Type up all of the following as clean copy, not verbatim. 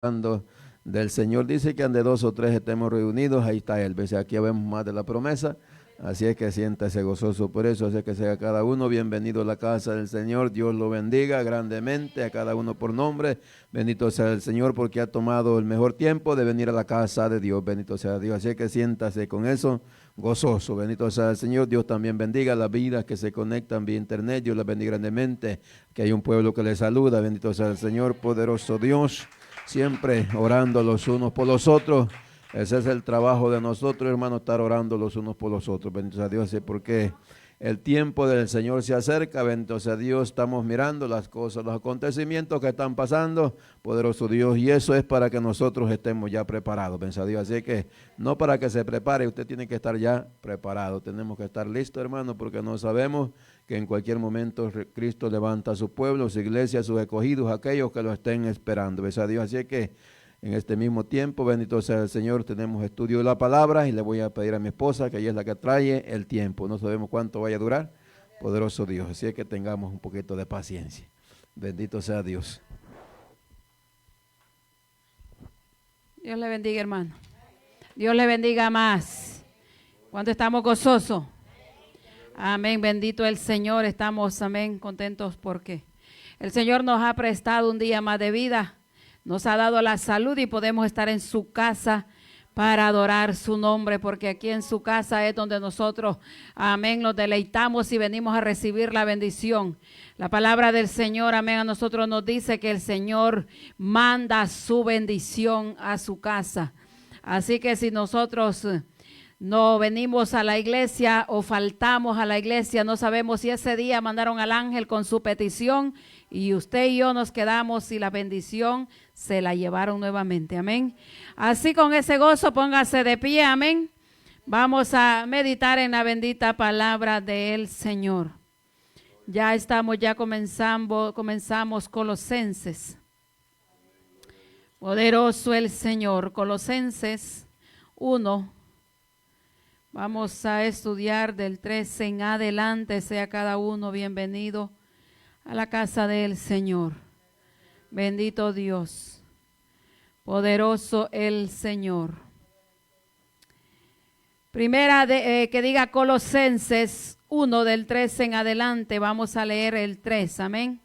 Cuando del Señor dice que ande dos o tres estemos reunidos, ahí está Él. ¿Ves? Aquí vemos más de la promesa, así es que siéntase gozoso por eso, así que sea cada uno bienvenido a la casa del Señor. Dios lo bendiga grandemente a cada uno por nombre. Bendito sea el Señor porque ha tomado el mejor tiempo de venir a la casa de Dios. Bendito sea Dios, así que siéntase con eso gozoso. Bendito sea el Señor. Dios también bendiga las vidas que se conectan vía internet. Dios las bendiga grandemente, que hay un pueblo que les saluda. Bendito sea el Señor, poderoso Dios. Siempre orando los unos por los otros. Ese es el trabajo de nosotros, hermanos, estar orando los unos por los otros. Bendito sea Dios, porque el tiempo del Señor se acerca. Bendito sea Dios, estamos mirando las cosas, los acontecimientos que están pasando, poderoso Dios, y eso es para que nosotros estemos ya preparados. Bendito sea Dios, así que no para que se prepare, usted tiene que estar ya preparado. Tenemos que estar listos, hermanos, porque no sabemos que en cualquier momento Cristo levanta a su pueblo, su iglesia, sus escogidos, aquellos que lo estén esperando. Bendito sea Dios, así que en este mismo tiempo, bendito sea el Señor, tenemos estudio de la palabra y le voy a pedir a mi esposa, que ella es la que trae el tiempo. No sabemos cuánto vaya a durar, poderoso Dios, así es que tengamos un poquito de paciencia. Bendito sea Dios. Dios le bendiga, hermano. Dios le bendiga más. ¿Cuánto estamos gozosos? Amén, bendito el Señor. Estamos, amén, contentos porque el Señor nos ha prestado un día más de vida. Nos ha dado la salud y podemos estar en su casa para adorar su nombre, porque aquí en su casa es donde nosotros, amén, nos deleitamos y venimos a recibir la bendición. La palabra del Señor, amén, a nosotros nos dice que el Señor manda su bendición a su casa. Así que si nosotros no venimos a la iglesia o faltamos a la iglesia, no sabemos si ese día mandaron al ángel con su petición y usted y yo nos quedamos y la bendición se la llevaron nuevamente, amén. Así con ese gozo póngase de pie, amén. Vamos a meditar en la bendita palabra del Señor. Ya comenzamos Colosenses. Poderoso el Señor, Colosenses 1. Vamos a estudiar del 13 en adelante. Sea cada uno bienvenido a la casa del Señor. Bendito Dios, poderoso el Señor. Primera que diga Colosenses 1 del 13 en adelante. Vamos a leer el 3, amén.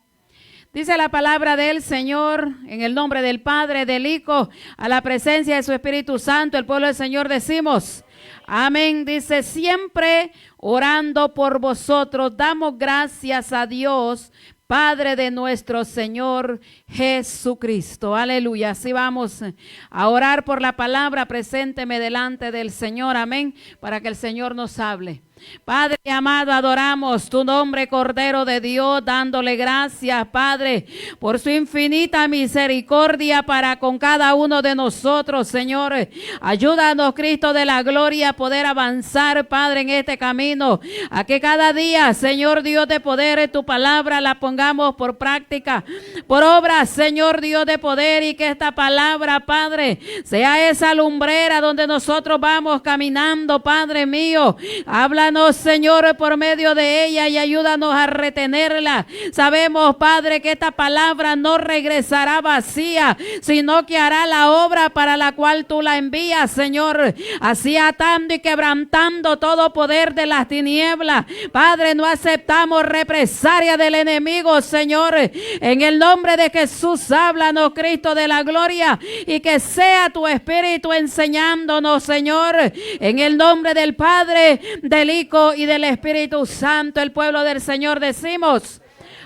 Dice la palabra del Señor, en el nombre del Padre, del Hijo, a la presencia de su Espíritu Santo, el pueblo del Señor decimos, amén. Dice, siempre orando por vosotros, damos gracias a Dios, Padre de nuestro Señor Jesucristo. Aleluya. Así vamos a orar por la palabra. Presénteme delante del Señor. Amén. Para que el Señor nos hable. Padre amado, adoramos tu nombre, Cordero de Dios, dándole gracias, Padre, por su infinita misericordia para con cada uno de nosotros, Señor. Ayúdanos, Cristo de la gloria, a poder avanzar, Padre, en este camino, a que cada día, Señor Dios de poder, tu palabra la pongamos por práctica, por obra, Señor Dios de poder, y que esta palabra, Padre, sea esa lumbrera donde nosotros vamos caminando, Padre mío. Háblanos, Señor, por medio de ella y ayúdanos a retenerla. Sabemos, Padre, que esta palabra no regresará vacía, sino que hará la obra para la cual tú la envías, Señor. Así atando y quebrantando todo poder de las tinieblas. Padre, no aceptamos represalia del enemigo, Señor. En el nombre de Jesús, háblanos, Cristo de la gloria, y que sea tu Espíritu enseñándonos, Señor. En el nombre del Padre, del Hijo y del Espíritu Santo, el pueblo del Señor decimos,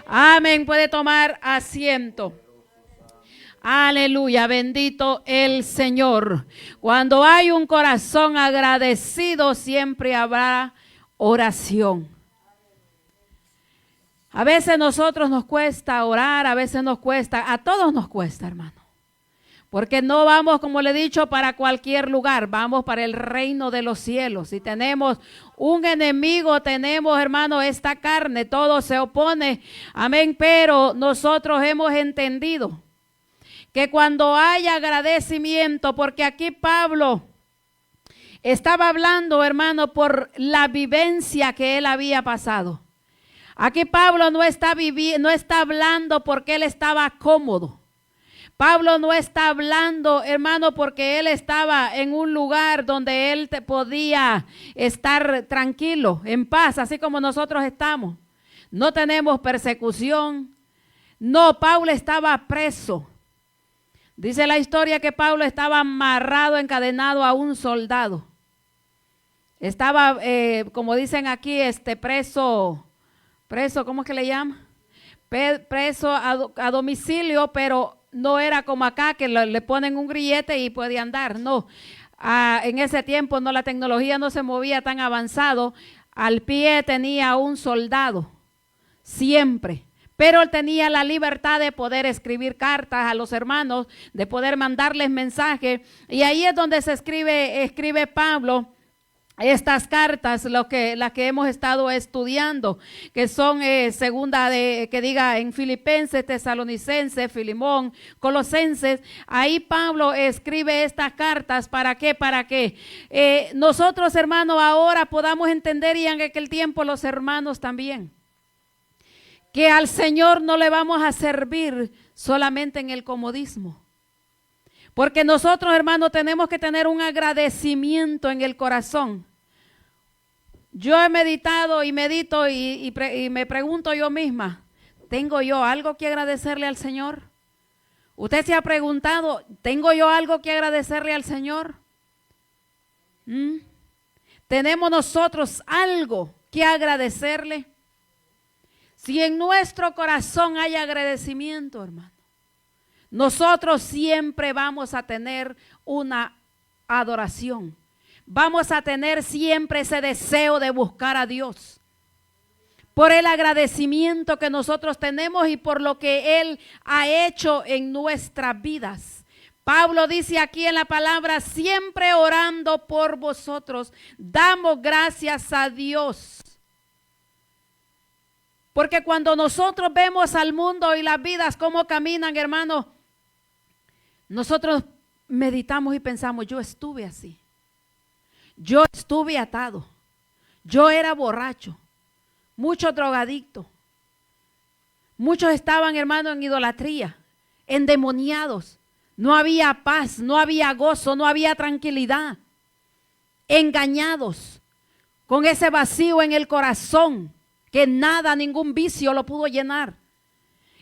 amén. Puede tomar asiento. Aleluya, bendito el Señor. Cuando hay un corazón agradecido, siempre habrá oración. A veces nosotros nos cuesta orar, a veces nos cuesta, a todos nos cuesta, hermano. Porque no vamos, como le he dicho, para cualquier lugar, vamos para el reino de los cielos. Si tenemos un enemigo, tenemos, hermano, esta carne, todo se opone, amén. Pero nosotros hemos entendido que cuando hay agradecimiento, porque aquí Pablo estaba hablando, hermano, por la vivencia que él había pasado. Aquí Pablo no está hablando porque él estaba cómodo. Pablo no está hablando, hermano, porque él estaba en un lugar donde él podía estar tranquilo, en paz, así como nosotros estamos. No tenemos persecución. No, Pablo estaba preso. Dice la historia que Pablo estaba amarrado, encadenado a un soldado. Estaba, como dicen aquí, preso, ¿cómo es que le llama? Preso a domicilio, pero no era como acá que le ponen un grillete y puede andar, no. En ese tiempo no, la tecnología no se movía tan avanzado. Al pie tenía un soldado, siempre. Pero él tenía la libertad de poder escribir cartas a los hermanos, de poder mandarles mensajes. Y ahí es donde escribe Pablo estas cartas, las que hemos estado estudiando, que son segunda que diga en Filipenses, Tesalonicenses, Filemón, Colosenses. Ahí Pablo escribe estas cartas, ¿para qué? Para que nosotros, hermanos, ahora podamos entender, y en aquel tiempo los hermanos también, que al Señor no le vamos a servir solamente en el comodismo. Porque nosotros, hermanos, tenemos que tener un agradecimiento en el corazón. Yo he meditado y medito y me pregunto yo misma, ¿tengo yo algo que agradecerle al Señor? ¿Usted se ha preguntado, ¿tengo yo algo que agradecerle al Señor? ¿Tenemos nosotros algo que agradecerle? Si en nuestro corazón hay agradecimiento, hermano, nosotros siempre vamos a tener una adoración. Vamos a tener siempre ese deseo de buscar a Dios por el agradecimiento que nosotros tenemos y por lo que Él ha hecho en nuestras vidas. Pablo dice aquí en la palabra, siempre orando por vosotros, damos gracias a Dios. Porque cuando nosotros vemos al mundo y las vidas cómo caminan, hermanos, nosotros meditamos y pensamos, yo estuve así. Yo estuve atado, yo era borracho, muchos drogadictos, muchos estaban, hermano, en idolatría, endemoniados, no había paz, no había gozo, no había tranquilidad, engañados, con ese vacío en el corazón, que nada, ningún vicio lo pudo llenar.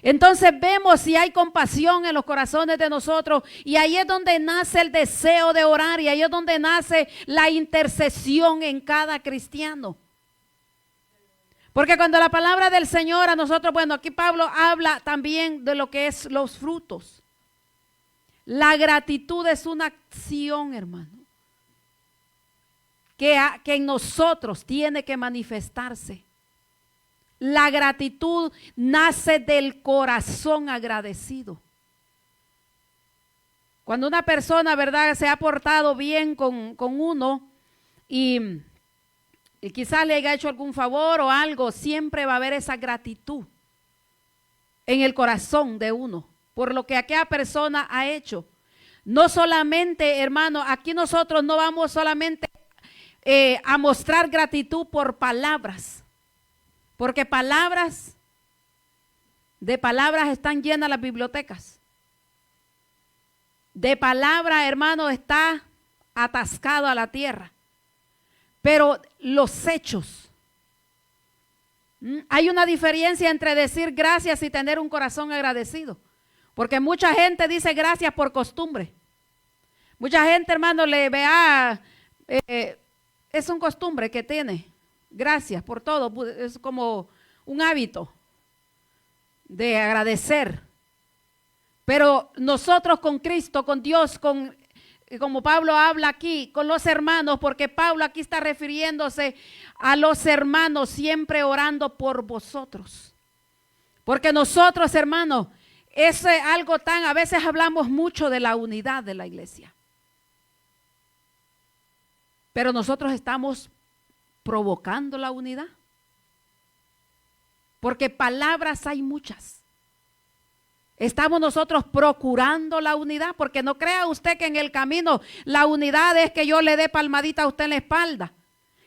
Entonces vemos si hay compasión en los corazones de nosotros, y ahí es donde nace el deseo de orar, y ahí es donde nace la intercesión en cada cristiano. Porque cuando la palabra del Señor a nosotros, bueno, aquí Pablo habla también de lo que es los frutos. La gratitud es una acción, hermano, que en nosotros tiene que manifestarse. La gratitud nace del corazón agradecido. Cuando una persona, ¿verdad?, se ha portado bien con uno y quizás le haya hecho algún favor o algo, siempre va a haber esa gratitud en el corazón de uno por lo que aquella persona ha hecho. No solamente, hermano, aquí nosotros no vamos solamente a mostrar gratitud por palabras. Porque de palabras están llenas las bibliotecas. De palabras, hermano, está atascado a la tierra. Pero los hechos. Hay una diferencia entre decir gracias y tener un corazón agradecido. Porque mucha gente dice gracias por costumbre. Mucha gente, hermano, le vea, es un costumbre que tiene. Gracias por todo, es como un hábito de agradecer. Pero nosotros con Cristo, con Dios, como Pablo habla aquí, con los hermanos, porque Pablo aquí está refiriéndose a los hermanos, siempre orando por vosotros. Porque nosotros, hermanos, es algo a veces hablamos mucho de la unidad de la iglesia. Pero nosotros estamos provocando la unidad, porque palabras hay muchas. Estamos nosotros procurando la unidad, porque no crea usted que en el camino la unidad es que yo le dé palmadita a usted en la espalda,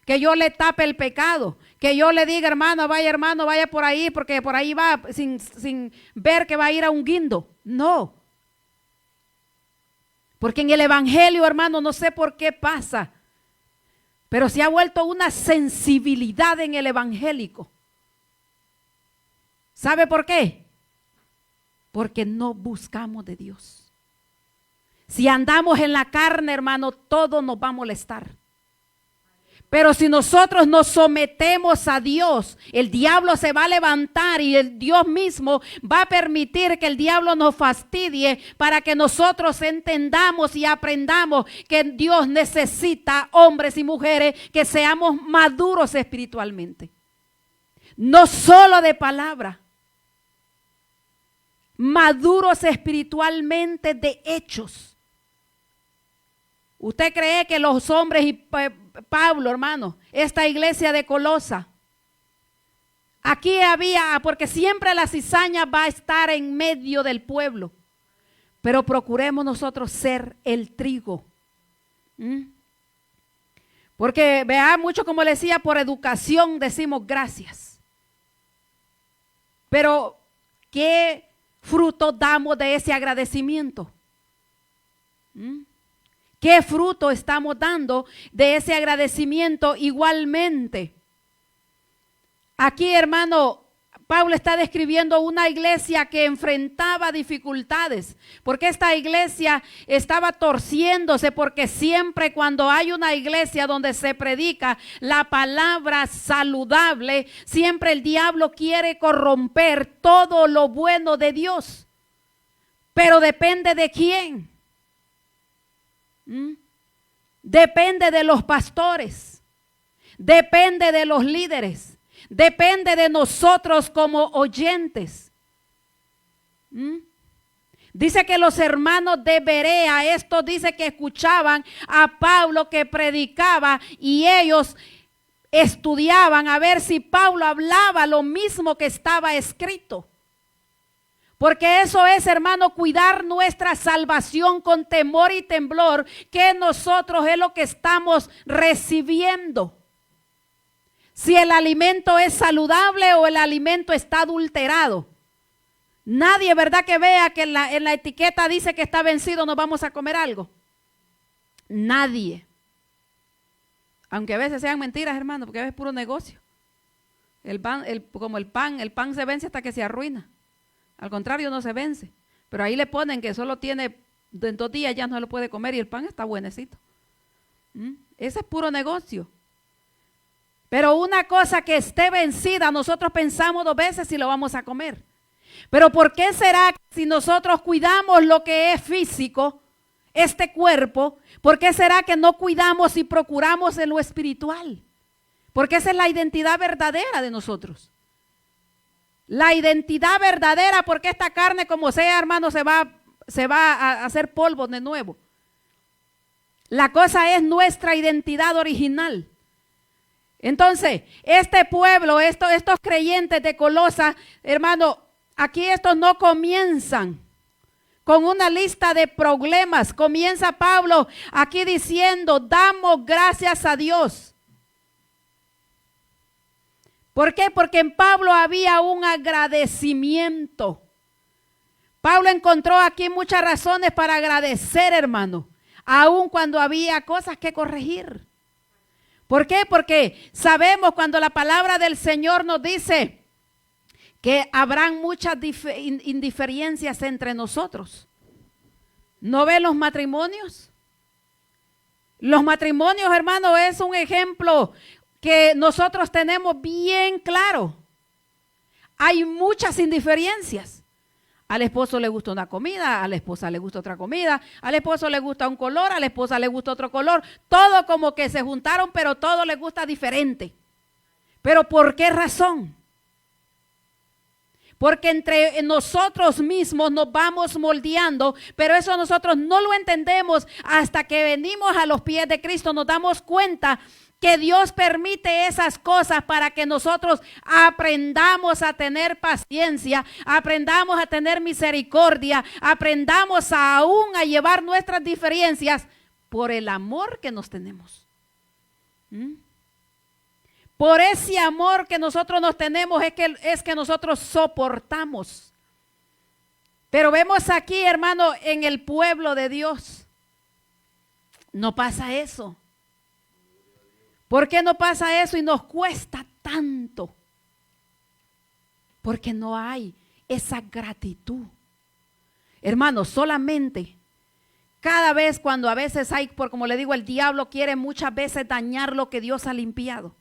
que yo le tape el pecado, que yo le diga hermano, vaya por ahí, porque por ahí va sin ver que va a ir a un guindo. No, Porque en el evangelio, hermano, no sé por qué pasa, pero se ha vuelto una sensibilidad en el evangélico. ¿Sabe por qué? Porque no buscamos de Dios. Si andamos en la carne, hermano, todo nos va a molestar. Pero si nosotros nos sometemos a Dios, el diablo se va a levantar y el Dios mismo va a permitir que el diablo nos fastidie para que nosotros entendamos y aprendamos que Dios necesita hombres y mujeres que seamos maduros espiritualmente. No solo de palabra, maduros espiritualmente de hechos. ¿Usted cree que los hombres y Pablo, hermano, esta iglesia de Colosa, aquí había, porque siempre la cizaña va a estar en medio del pueblo, pero procuremos nosotros ser el trigo. Porque vea mucho, como le decía, por educación decimos gracias. Pero ¿qué fruto damos de ese agradecimiento? ¿Qué fruto estamos dando de ese agradecimiento igualmente? Aquí, hermano, Pablo está describiendo una iglesia que enfrentaba dificultades, porque esta iglesia estaba torciéndose, porque siempre cuando hay una iglesia donde se predica la palabra saludable, siempre el diablo quiere corromper todo lo bueno de Dios. Pero depende de quién. Depende de los pastores, depende de los líderes, depende de nosotros como oyentes. Dice que los hermanos de Berea, esto dice que escuchaban a Pablo que predicaba y ellos estudiaban a ver si Pablo hablaba lo mismo que estaba escrito. Porque eso es, hermano, cuidar nuestra salvación con temor y temblor, que nosotros es lo que estamos recibiendo. Si el alimento es saludable o el alimento está adulterado. Nadie, ¿verdad?, que vea que en la etiqueta dice que está vencido, nos vamos a comer algo. Nadie. Aunque a veces sean mentiras, hermano, porque a veces es puro negocio. Como el pan se vence hasta que se arruina. Al contrario, no se vence. Pero ahí le ponen que solo tiene, en 2 días ya no se lo puede comer y el pan está buenecito. Ese es puro negocio. Pero una cosa que esté vencida, nosotros pensamos 2 veces si lo vamos a comer. Pero ¿por qué será que si nosotros cuidamos lo que es físico, este cuerpo, por qué será que no cuidamos y procuramos en lo espiritual? Porque esa es la identidad verdadera de nosotros. La identidad verdadera, porque esta carne, como sea, hermano, se va a hacer polvo de nuevo. La cosa es nuestra identidad original. Entonces, este pueblo, estos creyentes de Colosa, hermano, aquí estos no comienzan con una lista de problemas. Comienza Pablo aquí diciendo, damos gracias a Dios. ¿Por qué? Porque en Pablo había un agradecimiento. Pablo encontró aquí muchas razones para agradecer, hermano, aun cuando había cosas que corregir. ¿Por qué? Porque sabemos cuando la palabra del Señor nos dice que habrán muchas indiferencias entre nosotros. ¿No ven los matrimonios? Los matrimonios, hermano, es un ejemplo que nosotros tenemos bien claro. Hay muchas indiferencias. Al esposo le gusta una comida, a la esposa le gusta otra comida, al esposo le gusta un color, a la esposa le gusta otro color. Todo como que se juntaron, pero todo le gusta diferente. ¿Pero por qué razón? Porque entre nosotros mismos nos vamos moldeando, pero eso nosotros no lo entendemos hasta que venimos a los pies de Cristo. Nos damos cuenta que Dios permite esas cosas para que nosotros aprendamos a tener paciencia, aprendamos a tener misericordia, aprendamos aún a llevar nuestras diferencias por el amor que nos tenemos. Por ese amor que nosotros nos tenemos es que nosotros soportamos. Pero vemos aquí, hermano, en el pueblo de Dios, No pasa eso. ¿Por qué no pasa eso y nos cuesta tanto? Porque no hay esa gratitud. Hermanos, solamente cada vez cuando a veces hay, por como le digo, el diablo quiere muchas veces dañar lo que Dios ha limpiado.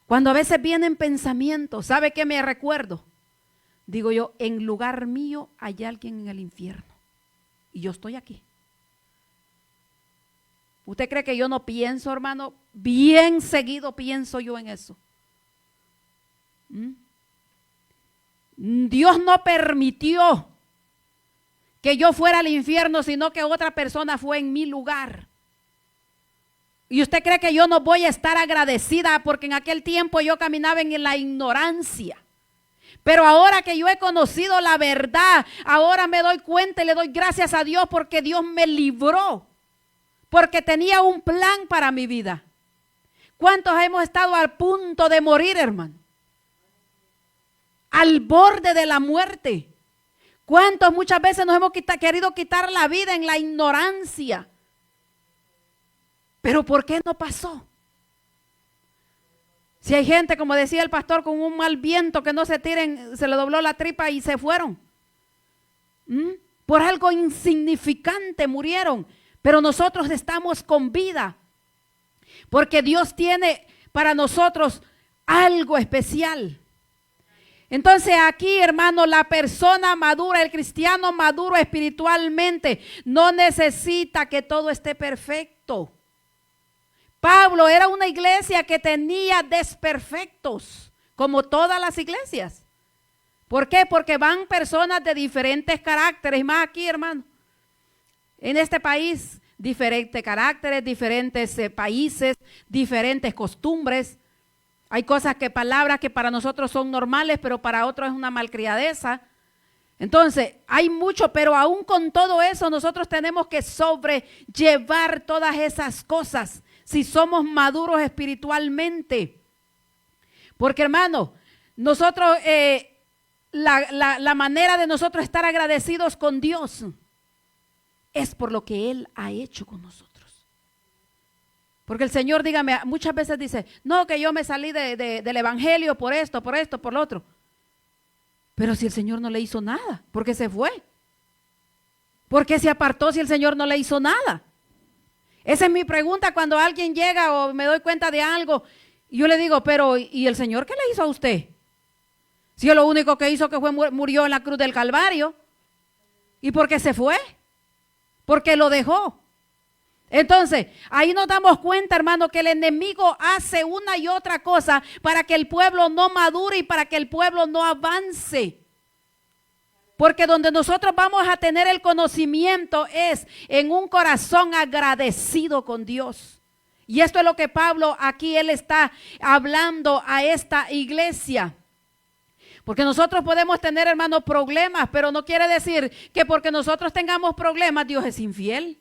Cuando a veces vienen pensamientos, ¿sabe qué me recuerdo? Digo yo, en lugar mío hay alguien en el infierno y yo estoy aquí. ¿Usted cree que yo no pienso, hermano? Bien seguido pienso yo en eso. Dios no permitió que yo fuera al infierno, sino que otra persona fue en mi lugar. ¿Y usted cree que yo no voy a estar agradecida porque en aquel tiempo yo caminaba en la ignorancia? Pero ahora que yo he conocido la verdad, ahora me doy cuenta y le doy gracias a Dios porque Dios me libró, porque tenía un plan para mi vida. ¿Cuántos hemos estado al punto de morir, hermano? Al borde de la muerte. ¿Cuántos muchas veces nos hemos querido quitar la vida en la ignorancia? Pero ¿por qué no pasó? Si hay gente, como decía el pastor, con un mal viento que no se tiren, se le dobló la tripa y se fueron. Por algo insignificante murieron, pero nosotros estamos con vida. Porque Dios tiene para nosotros algo especial. Entonces aquí, hermano, la persona madura, el cristiano maduro espiritualmente, no necesita que todo esté perfecto. Pablo era una iglesia que tenía desperfectos, como todas las iglesias. ¿Por qué? Porque van personas de diferentes caracteres, más aquí, hermano, en este país, diferentes caracteres, diferentes países, diferentes costumbres. Hay cosas palabras que para nosotros son normales, pero para otros es una malcriadeza. Entonces, hay mucho, pero aún con todo eso, nosotros tenemos que sobrellevar todas esas cosas si somos maduros espiritualmente. Porque, hermano, nosotros, la manera de nosotros estar agradecidos con Dios es por lo que Él ha hecho con nosotros. Porque el Señor, dígame, muchas veces dice, no, que yo me salí del evangelio por esto, por lo otro. Pero si el Señor no le hizo nada, ¿por qué se fue? ¿Por qué se apartó si el Señor no le hizo nada? Esa es mi pregunta cuando alguien llega o me doy cuenta de algo. Y yo le digo, pero ¿y el Señor qué le hizo a usted? Si lo único que hizo que fue murió en la cruz del Calvario. ¿Y por qué se fue? Porque lo dejó. Entonces, ahí nos damos cuenta, hermano, que el enemigo hace una y otra cosa para que el pueblo no madure y para que el pueblo no avance. Porque donde nosotros vamos a tener el conocimiento es en un corazón agradecido con Dios. Y esto es lo que Pablo aquí, él está hablando a esta iglesia. Porque nosotros podemos tener, hermano, problemas, pero no quiere decir que porque nosotros tengamos problemas, Dios es infiel.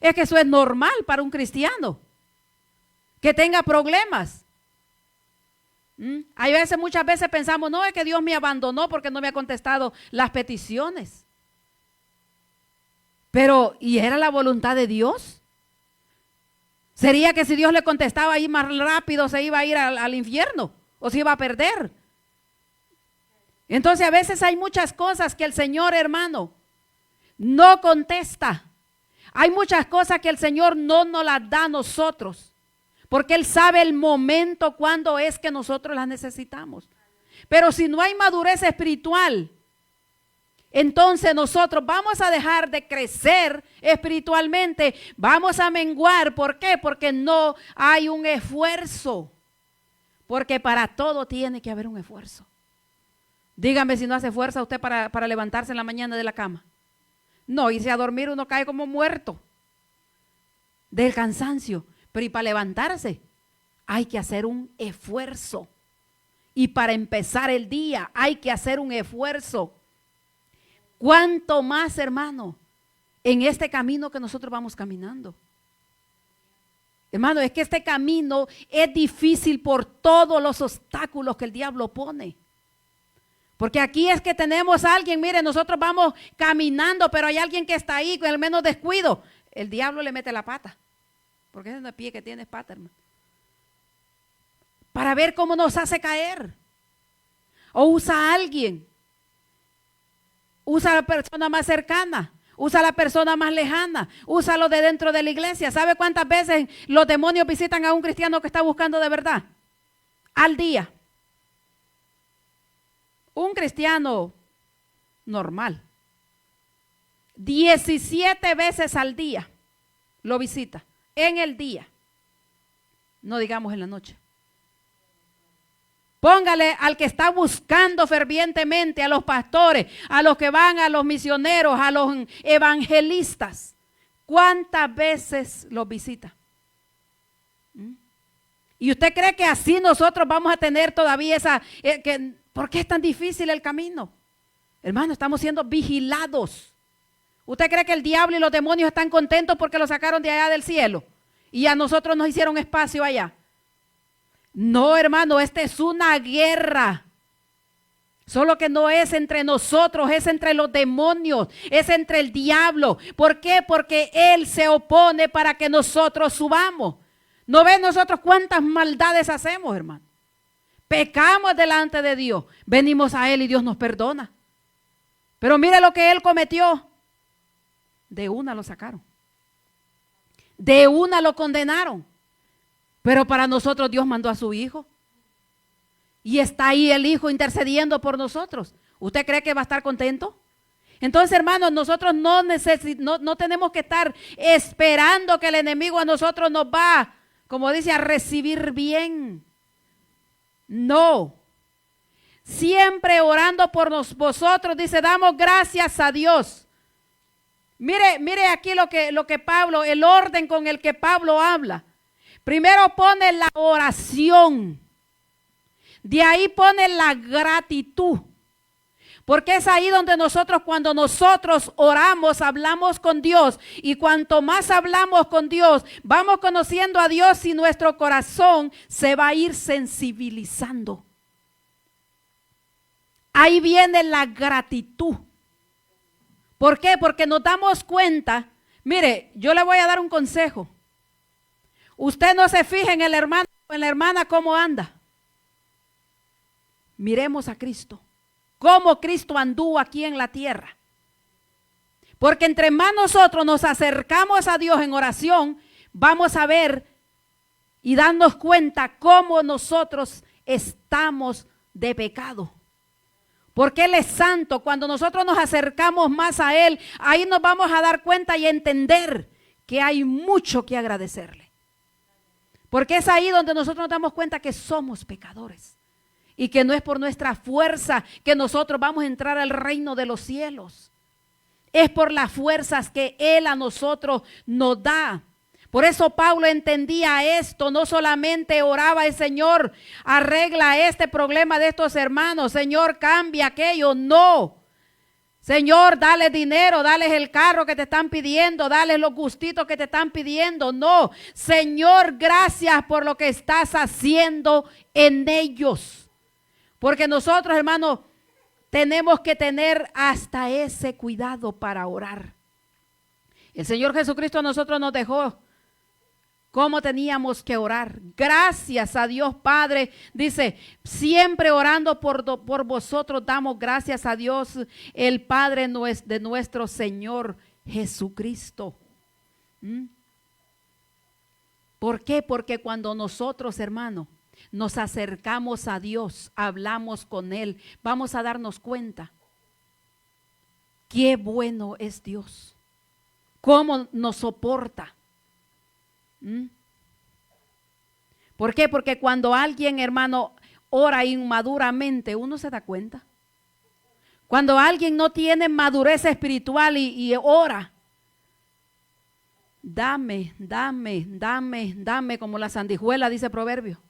Es que eso es normal para un cristiano, que tenga problemas. Hay veces, muchas veces pensamos, no, es que Dios me abandonó porque no me ha contestado las peticiones. Pero, ¿y era la voluntad de Dios? ¿Sería que si Dios le contestaba ahí más rápido se iba a ir al infierno o se iba a perder? Entonces a veces hay muchas cosas que el Señor, hermano, no contesta. Hay muchas cosas que el Señor no nos las da a nosotros, porque Él sabe el momento cuando es que nosotros las necesitamos. Pero si no hay madurez espiritual, entonces nosotros vamos a dejar de crecer espiritualmente, vamos a menguar. ¿Por qué? Porque no hay un esfuerzo, porque para todo tiene que haber un esfuerzo. Dígame si no hace fuerza usted para levantarse en la mañana de la cama. No, irse a dormir uno cae como muerto del cansancio. Pero y para levantarse hay que hacer un esfuerzo. Y para empezar el día hay que hacer un esfuerzo. ¿Cuánto más, hermano, en este camino que nosotros vamos caminando? Hermano, es que este camino es difícil por todos los obstáculos que el diablo pone. Porque aquí es que tenemos a alguien, mire, nosotros vamos caminando, pero hay alguien que está ahí con el menos descuido. el diablo le mete la pata, porque ese no es pie que tiene, es pata, hermano, para ver cómo nos hace caer. O usa a alguien, usa a la persona más cercana, usa a la persona más lejana, usa lo de dentro de la iglesia. ¿Sabe cuántas veces los demonios visitan a un cristiano que está buscando de verdad? Al día. Un cristiano normal, 17 veces al día lo visita, en el día, no digamos en la noche. Póngale al que está buscando fervientemente, a los pastores, a los que van, a los misioneros, a los evangelistas, ¿cuántas veces los visita? ¿Y usted cree que así nosotros vamos a tener todavía esa, ¿por qué es tan difícil el camino? Hermano, estamos siendo vigilados. ¿Usted cree que el diablo y los demonios están contentos porque lo sacaron de allá del cielo y a nosotros nos hicieron espacio allá? No, hermano, esta es una guerra. Solo que no es entre nosotros, es entre los demonios, es entre el diablo. ¿Por qué? Porque él se opone para que nosotros subamos. ¿No ven nosotros cuántas maldades hacemos, hermano? Pecamos delante de Dios, venimos a él y Dios nos perdona. Pero mire lo que él cometió. De una lo sacaron. De una lo condenaron. Pero para nosotros Dios mandó a su hijo. Y está ahí el hijo intercediendo por nosotros. ¿Usted cree que va a estar contento? Entonces, hermanos, nosotros no tenemos que estar esperando que el enemigo a nosotros nos va, como dice, a recibir bien. No. Siempre orando por vosotros, dice, damos gracias a Dios. Mire aquí lo que Pablo, el orden con el que Pablo habla. Primero pone la oración, de ahí pone la gratitud, porque es ahí donde nosotros, cuando nosotros oramos, hablamos con Dios, y cuanto más hablamos con Dios, vamos conociendo a Dios y nuestro corazón se va a ir sensibilizando. Ahí viene la gratitud. ¿Por qué? Porque nos damos cuenta. Mire, yo le voy a dar un consejo. Usted no se fije en el hermano o en la hermana cómo anda. Miremos a Cristo. Cómo Cristo anduvo aquí en la tierra. Porque entre más nosotros nos acercamos a Dios en oración, vamos a ver y darnos cuenta cómo nosotros estamos de pecado. Porque Él es santo. Cuando nosotros nos acercamos más a Él, ahí nos vamos a dar cuenta y entender que hay mucho que agradecerle. Porque es ahí donde nosotros nos damos cuenta que somos pecadores y que no es por nuestra fuerza que nosotros vamos a entrar al reino de los cielos. Es por las fuerzas que Él a nosotros nos da. Por eso Pablo entendía esto, no solamente oraba el Señor, arregla este problema de estos hermanos, Señor, cambia aquello, no. Señor, dale dinero, dale el carro que te están pidiendo, dale los gustitos que te están pidiendo. No, Señor, gracias por lo que estás haciendo en ellos. Porque nosotros, hermanos, tenemos que tener hasta ese cuidado para orar. El Señor Jesucristo a nosotros nos dejó cómo teníamos que orar. Gracias a Dios Padre, dice, siempre orando por vosotros, damos gracias a Dios, el Padre de nuestro Señor Jesucristo. ¿Por qué? Porque cuando nosotros, hermanos, nos acercamos a Dios, hablamos con Él, vamos a darnos cuenta qué bueno es Dios, cómo nos soporta. ¿Por qué? Porque cuando alguien, hermano, ora inmaduramente, uno se da cuenta. Cuando alguien no tiene madurez espiritual y ora, dame, como la sandijuela dice Proverbio.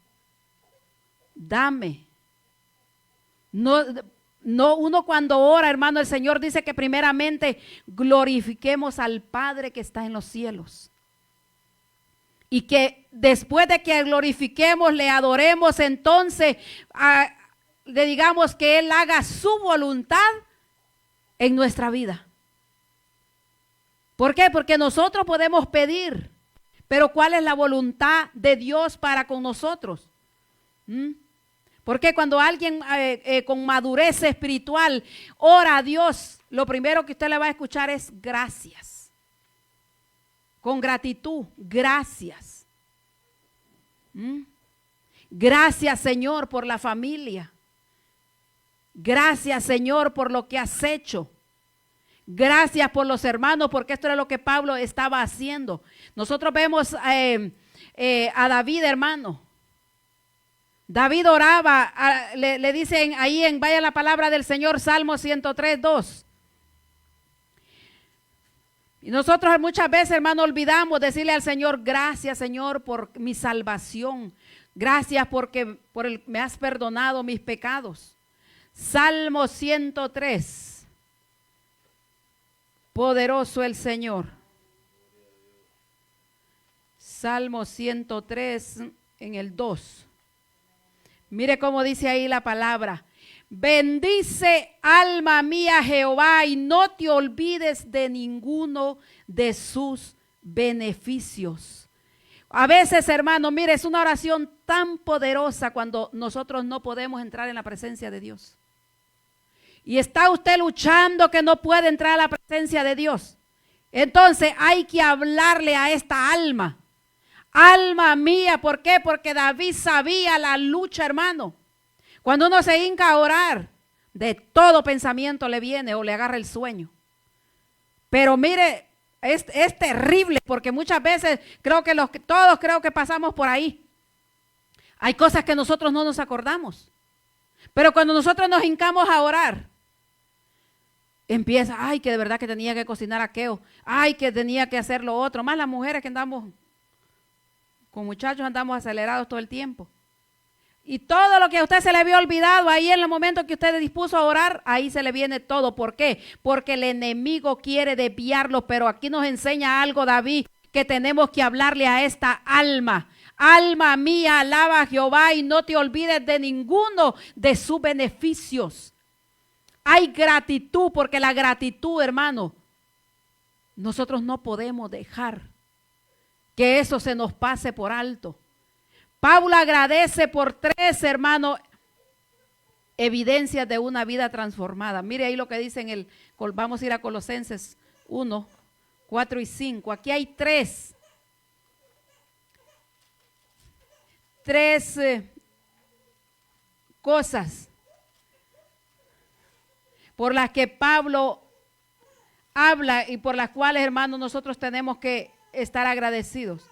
Dame. No, uno cuando ora, hermano, el Señor dice que primeramente glorifiquemos al Padre que está en los cielos. Y que después de que glorifiquemos, le adoremos, entonces le digamos que Él haga su voluntad en nuestra vida. ¿Por qué? Porque nosotros podemos pedir, pero ¿cuál es la voluntad de Dios para con nosotros? Porque cuando alguien con madurez espiritual ora a Dios, lo primero que usted le va a escuchar es gracias. Con gratitud, gracias. Gracias, Señor, por la familia. Gracias, Señor, por lo que has hecho. Gracias por los hermanos, porque esto era lo que Pablo estaba haciendo. Nosotros vemos a David, hermano. David oraba, le dicen ahí vaya la palabra del Señor, Salmo 103, 2. Y nosotros muchas veces, hermano, olvidamos decirle al Señor, gracias, Señor, por mi salvación. Gracias porque me has perdonado mis pecados. Salmo 103. Poderoso el Señor. Salmo 103 en el 2. Mire cómo dice ahí la palabra. Bendice alma mía Jehová y no te olvides de ninguno de sus beneficios. A veces, hermano, mire, es una oración tan poderosa cuando nosotros no podemos entrar en la presencia de Dios. Y está usted luchando que no puede entrar a la presencia de Dios. Entonces hay que hablarle a esta alma. Alma mía, ¿por qué? Porque David sabía la lucha, hermano. Cuando uno se hinca a orar, de todo pensamiento le viene o le agarra el sueño. Pero mire, es terrible porque muchas veces todos creo que pasamos por ahí. Hay cosas que nosotros no nos acordamos. Pero cuando nosotros nos hincamos a orar, empieza, ay, que de verdad que tenía que cocinar aquello, ay, que tenía que hacer lo otro. Más las mujeres que andamos con muchachos, andamos acelerados todo el tiempo. Y todo lo que a usted se le había olvidado, ahí en el momento que usted dispuso a orar, ahí se le viene todo. ¿Por qué? Porque el enemigo quiere desviarlo, pero aquí nos enseña algo David, que tenemos que hablarle a esta alma. Alma mía, alaba a Jehová y no te olvides de ninguno de sus beneficios. Hay gratitud, porque la gratitud, hermano, nosotros no podemos dejar que eso se nos pase por alto. Pablo agradece por 3, hermano, evidencias de una vida transformada. Mire ahí lo que dice vamos a ir a Colosenses 1, 4 y 5. Aquí hay 3 cosas por las que Pablo habla y por las cuales, hermanos, nosotros tenemos que estar agradecidos.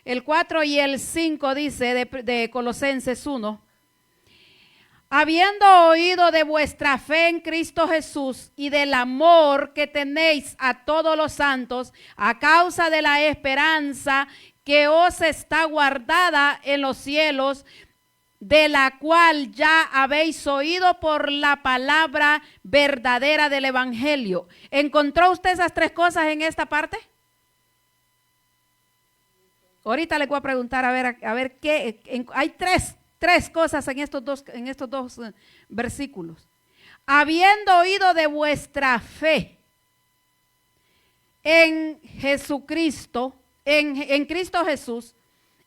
El 4 y el 5 dice de Colosenses 1. Habiendo oído de vuestra fe en Cristo Jesús y del amor que tenéis a todos los santos, a causa de la esperanza que os está guardada en los cielos, de la cual ya habéis oído por la palabra verdadera del evangelio. ¿Encontró usted esas 3 cosas en esta parte? Ahorita le voy a preguntar a ver qué. Hay tres cosas en estos dos versículos. Habiendo oído de vuestra fe en Jesucristo, en Cristo Jesús,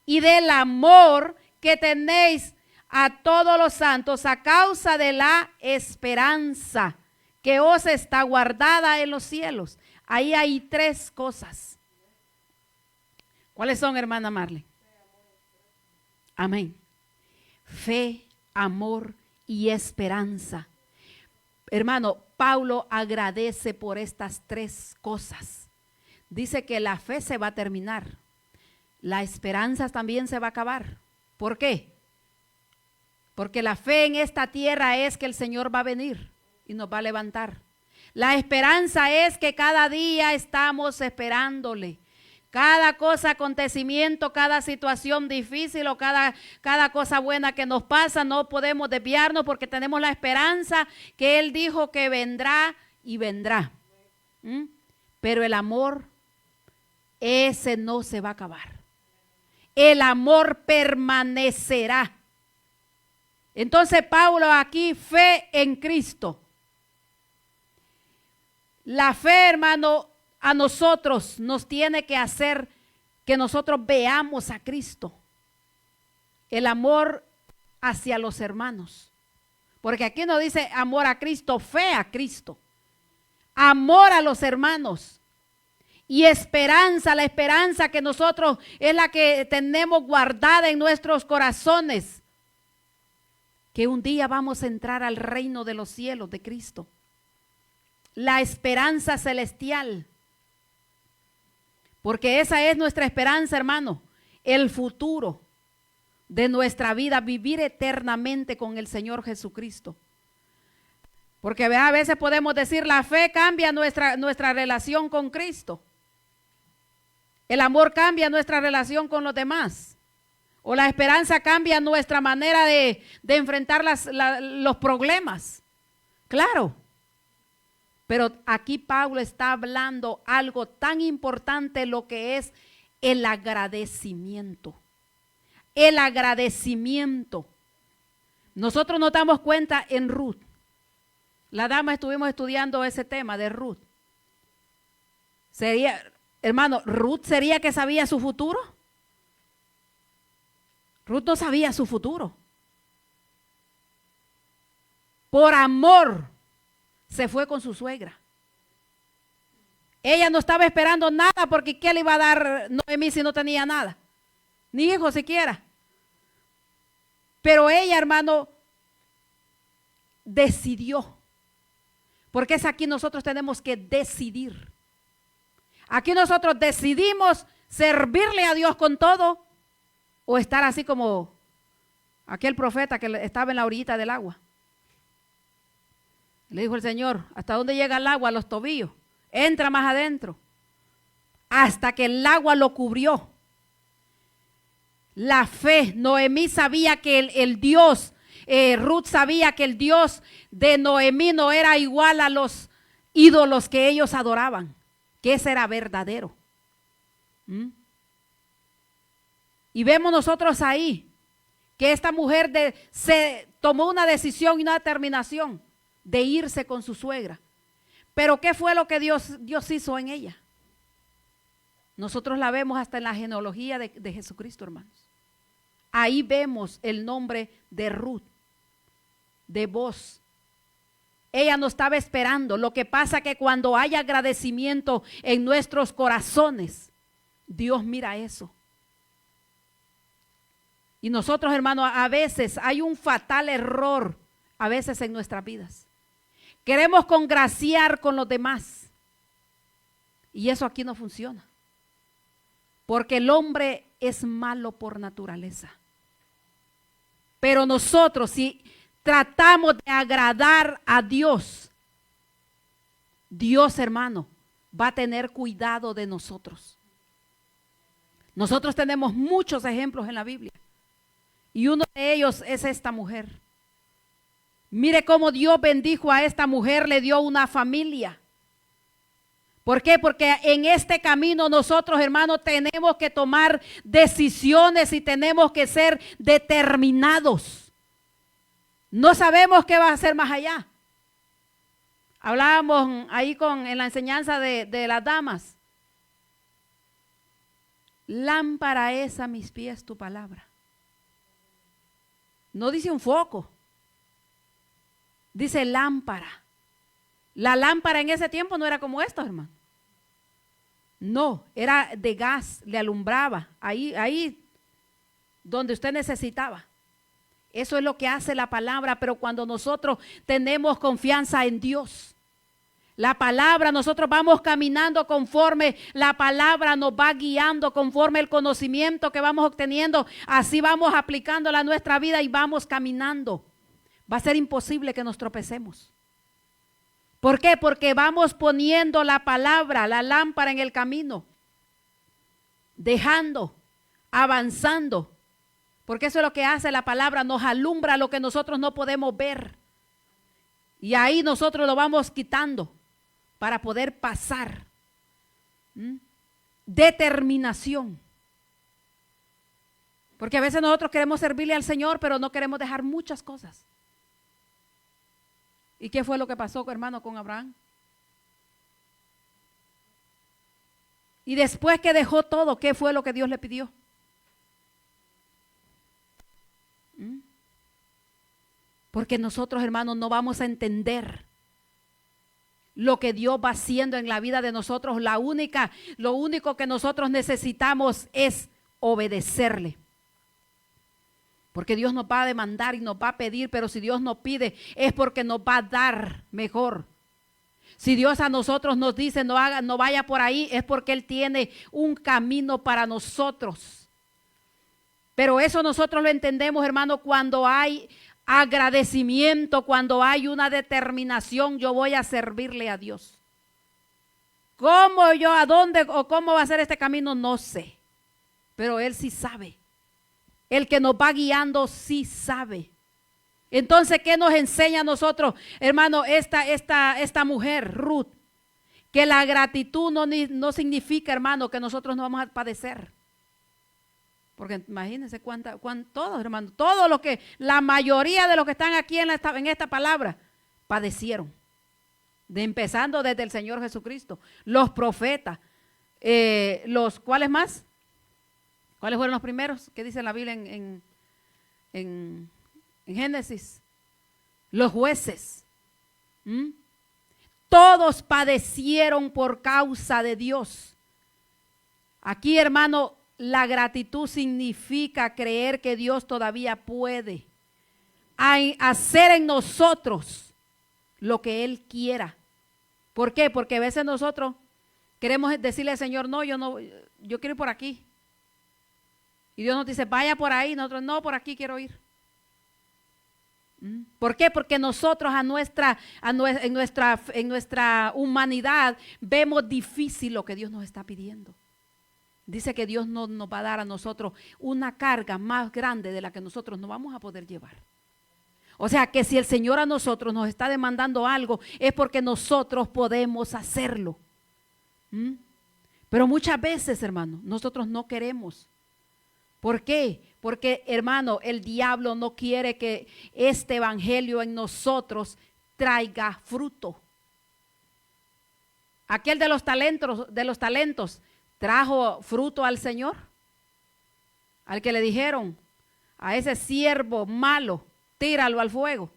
y del amor que tenéis a todos los santos a causa de la esperanza que os está guardada en los cielos. Ahí hay 3 cosas. ¿Cuáles son, hermana Marley? Amén. Fe, amor y esperanza. Hermano, Pablo agradece por estas 3 cosas. Dice que la fe se va a terminar. La esperanza también se va a acabar. ¿Por qué? Porque la fe en esta tierra es que el Señor va a venir y nos va a levantar. La esperanza es que cada día estamos esperándole. Cada cosa, acontecimiento, cada situación difícil o cada cosa buena que nos pasa, no podemos desviarnos porque tenemos la esperanza que Él dijo que vendrá y vendrá. Pero el amor, ese no se va a acabar. El amor permanecerá. Entonces Pablo aquí, fe en Cristo. La fe, hermano, a nosotros nos tiene que hacer que nosotros veamos a Cristo. El amor hacia los hermanos. Porque aquí no dice amor a Cristo, fe a Cristo. Amor a los hermanos. Y esperanza, la esperanza que nosotros es la que tenemos guardada en nuestros corazones. Que un día vamos a entrar al reino de los cielos de Cristo. La esperanza celestial. Porque esa es nuestra esperanza, hermano. El futuro de nuestra vida, vivir eternamente con el Señor Jesucristo. Porque a veces podemos decir, la fe cambia nuestra relación con Cristo. El amor cambia nuestra relación con los demás. O la esperanza cambia nuestra manera de enfrentar los problemas. Claro. Pero aquí Pablo está hablando algo tan importante, lo que es el agradecimiento. El agradecimiento. Nosotros nos damos cuenta en Ruth. La dama estuvimos estudiando ese tema de Ruth. Hermano, ¿Ruth sería que sabía su futuro? Ruth no sabía su futuro. Por amor se fue con su suegra. Ella no estaba esperando nada, porque ¿qué le iba a dar Noemí si no tenía nada? Ni hijo siquiera. Pero ella, hermano, decidió. Porque es aquí nosotros tenemos que decidir. Aquí nosotros decidimos servirle a Dios con todo, o estar así como aquel profeta que estaba en la orillita del agua. Le dijo el Señor, ¿hasta dónde llega el agua? A los tobillos. Entra más adentro. Hasta que el agua lo cubrió. La fe. Noemí sabía que el Dios, Ruth sabía que el Dios de Noemí no era igual a los ídolos que ellos adoraban, que ese era verdadero. Y vemos nosotros ahí que esta mujer se tomó una decisión y una determinación de irse con su suegra. Pero ¿qué fue lo que Dios hizo en ella? Nosotros la vemos hasta en la genealogía de Jesucristo, hermanos. Ahí vemos el nombre de Ruth, de Boaz. Ella no estaba esperando. Lo que pasa que cuando hay agradecimiento en nuestros corazones, Dios mira eso. Y nosotros, hermanos, a veces hay un fatal error, a veces en nuestras vidas. Queremos congraciar con los demás. Y eso aquí no funciona. Porque el hombre es malo por naturaleza. Pero nosotros, si tratamos de agradar a Dios, Dios, hermano, va a tener cuidado de nosotros. Nosotros tenemos muchos ejemplos en la Biblia. Y uno de ellos es esta mujer. Mire cómo Dios bendijo a esta mujer, le dio una familia. ¿Por qué? Porque en este camino nosotros, hermanos, tenemos que tomar decisiones y tenemos que ser determinados. No sabemos qué va a hacer más allá. Hablábamos ahí en la enseñanza de las damas. Lámpara es a mis pies tu palabra. No dice un foco, dice lámpara. La lámpara en ese tiempo no era como esta, hermano. No, era de gas, le alumbraba ahí donde usted necesitaba. Eso es lo que hace la palabra, pero cuando nosotros tenemos confianza en Dios, la palabra, nosotros vamos caminando conforme la palabra nos va guiando, conforme el conocimiento que vamos obteniendo, así vamos aplicándola a nuestra vida y vamos caminando. Va a ser imposible que nos tropecemos. ¿Por qué? Porque vamos poniendo la palabra, la lámpara en el camino, dejando, avanzando. Porque eso es lo que hace la palabra, nos alumbra lo que nosotros no podemos ver. Y ahí nosotros lo vamos quitando para poder pasar. Determinación. Porque a veces nosotros queremos servirle al Señor, pero no queremos dejar muchas cosas. ¿Y qué fue lo que pasó, hermano, con Abraham? Y después que dejó todo, ¿qué fue lo que Dios le pidió? Porque nosotros, hermanos, no vamos a entender lo que Dios va haciendo en la vida de nosotros. Lo único que nosotros necesitamos es obedecerle. Porque Dios nos va a demandar y nos va a pedir, pero si Dios nos pide es porque nos va a dar mejor. Si Dios a nosotros nos dice no vaya por ahí, es porque Él tiene un camino para nosotros. Pero eso nosotros lo entendemos, hermano, cuando hay agradecimiento, cuando hay una determinación, yo voy a servirle a Dios. ¿Cómo yo, a dónde o cómo va a ser este camino? No sé, pero Él sí sabe. El que nos va guiando sí sabe. Entonces, ¿qué nos enseña a nosotros, hermano, esta mujer, Ruth? Que la gratitud no significa, hermano, que nosotros no vamos a padecer. Porque imagínense todos, hermano, la mayoría de los que están aquí en esta palabra, padecieron. Empezando desde el Señor Jesucristo, los profetas, ¿cuáles más? ¿Cuáles fueron los primeros? ¿Qué dice la Biblia en Génesis? Los jueces. Todos padecieron por causa de Dios. Aquí, hermano, la gratitud significa creer que Dios todavía puede hacer en nosotros lo que Él quiera. ¿Por qué? Porque a veces nosotros queremos decirle al Señor, no, yo quiero ir por aquí. Y Dios nos dice, vaya por ahí. Nosotros, no, por aquí quiero ir. ¿Por qué? Porque nosotros en nuestra humanidad vemos difícil lo que Dios nos está pidiendo. Dice que Dios no nos va a dar a nosotros una carga más grande de la que nosotros no vamos a poder llevar. O sea que si el Señor a nosotros nos está demandando algo, es porque nosotros podemos hacerlo. Pero muchas veces, hermano, nosotros no queremos. ¿Por qué? Porque, hermano, el diablo no quiere que este evangelio en nosotros traiga fruto. Aquel de los talentos, ¿trajo fruto al Señor? Al que le dijeron, a ese siervo malo, tíralo al fuego.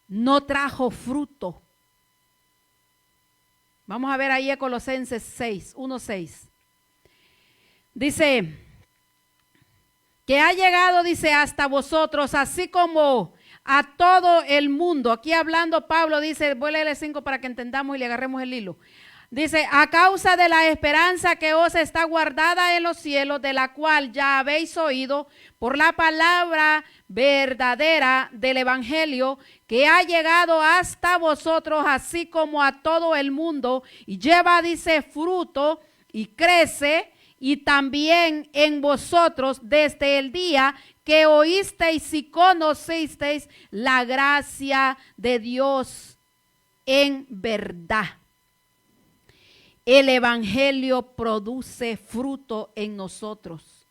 No trajo fruto. Vamos a ver ahí a Colosenses 1:6. Dice, que ha llegado, dice, hasta vosotros, así como a todo el mundo. Aquí hablando Pablo dice, voy a leer el 5 para que entendamos y le agarremos el hilo. Dice, a causa de la esperanza que os está guardada en los cielos, de la cual ya habéis oído por la palabra verdadera del evangelio, que ha llegado hasta vosotros, así como a todo el mundo, y lleva, dice, fruto y crece, y también en vosotros desde el día que oísteis y conocisteis la gracia de Dios en verdad. El evangelio produce fruto en nosotros.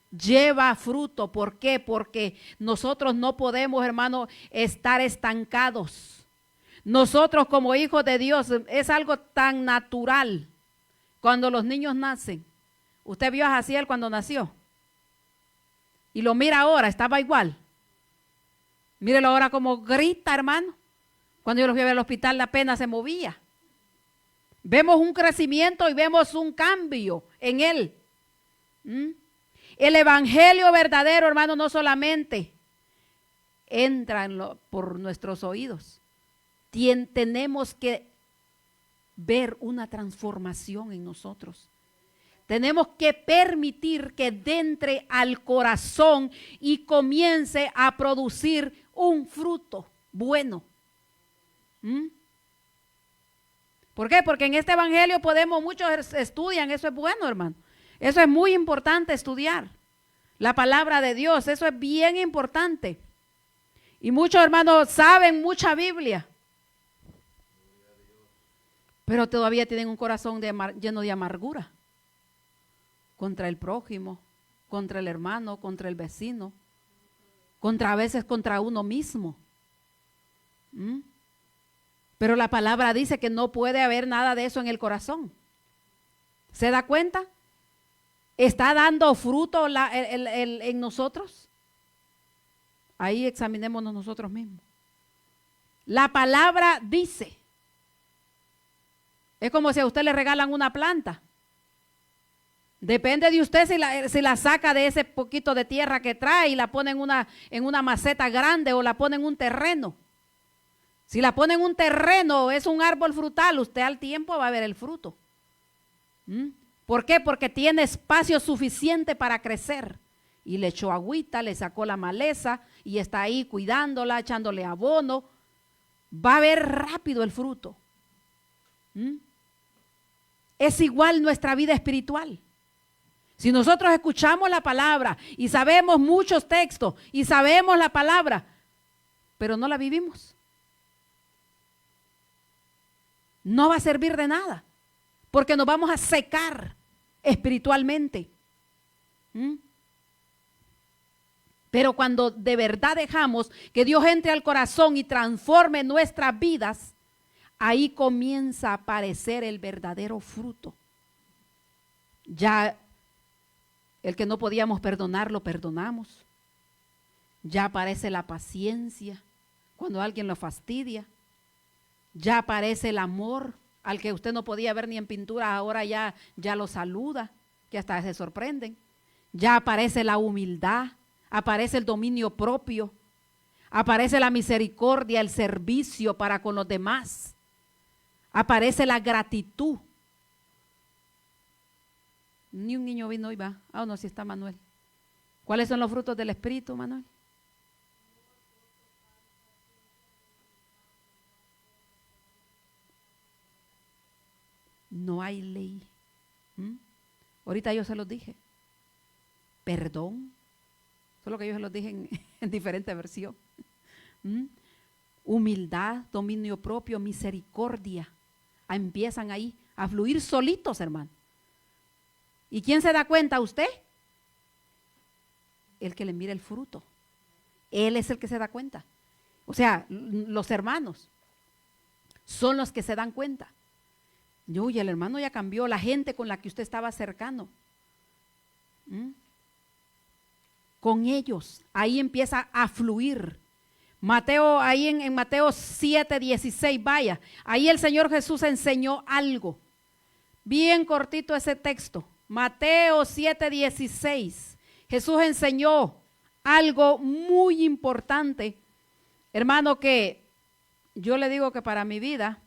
Lleva fruto. ¿Por qué? Porque nosotros no podemos, hermano, estar estancados. Nosotros como hijos de Dios es algo tan natural. Cuando los niños nacen, usted vio a Jaciel cuando nació y lo mira ahora, estaba igual. Mírelo ahora como grita, hermano. Cuando yo los llevé al hospital la pena se movía. Vemos un crecimiento y vemos un cambio en él. El evangelio verdadero, hermano, no solamente entra por nuestros oídos. Tenemos que ver una transformación en nosotros. Tenemos que permitir que entre al corazón y comience a producir un fruto bueno. ¿Por qué? Porque en este evangelio muchos estudian, eso es bueno, hermano. Eso es muy importante estudiar. La palabra de Dios, eso es bien importante. Y muchos hermanos saben mucha Biblia, pero todavía tienen un corazón lleno de amargura. Contra el prójimo, contra el hermano, contra el vecino, a veces contra uno mismo. Pero la palabra dice que no puede haber nada de eso en el corazón. ¿Se da cuenta? ¿Está dando fruto en nosotros? Ahí examinémonos nosotros mismos. La palabra dice. Es como si a usted le regalan una planta. Depende de usted si la saca de ese poquito de tierra que trae y la pone en una maceta grande o la pone en un terreno. Si la pone en un terreno, es un árbol frutal, usted al tiempo va a ver el fruto. ¿Por qué? Porque tiene espacio suficiente para crecer. Y le echó agüita, le sacó la maleza y está ahí cuidándola, echándole abono. Va a ver rápido el fruto. Es igual nuestra vida espiritual. Si nosotros escuchamos la palabra y sabemos muchos textos y sabemos la palabra, pero no la vivimos, no va a servir de nada, porque nos vamos a secar espiritualmente. Pero cuando de verdad dejamos que Dios entre al corazón y transforme nuestras vidas, ahí comienza a aparecer el verdadero fruto. Ya el que no podíamos perdonar, lo perdonamos. Ya aparece la paciencia cuando alguien lo fastidia. Ya aparece el amor al que usted no podía ver ni en pintura, ahora ya lo saluda, que hasta se sorprenden. Ya aparece la humildad, aparece el dominio propio, aparece la misericordia, el servicio para con los demás. Aparece la gratitud. Ni un niño vino y va. Ah, no, si está Manuel. ¿Cuáles son los frutos del Espíritu, Manuel? No hay ley. Ahorita yo se los dije. Perdón. Solo que yo se los dije en diferente versión. Humildad, dominio propio, misericordia. Empiezan ahí a fluir solitos, hermano. ¿Y quién se da cuenta? ¿Usted? El que le mira el fruto. Él es el que se da cuenta. O sea, los hermanos son los que se dan cuenta. Y el hermano ya cambió, la gente con la que usted estaba cercano. Con ellos, ahí empieza a fluir. Mateo, ahí en Mateo 7:16, vaya, ahí el Señor Jesús enseñó algo. Bien cortito ese texto. Mateo 7:16. Jesús enseñó algo muy importante, hermano, que yo le digo que para mi vida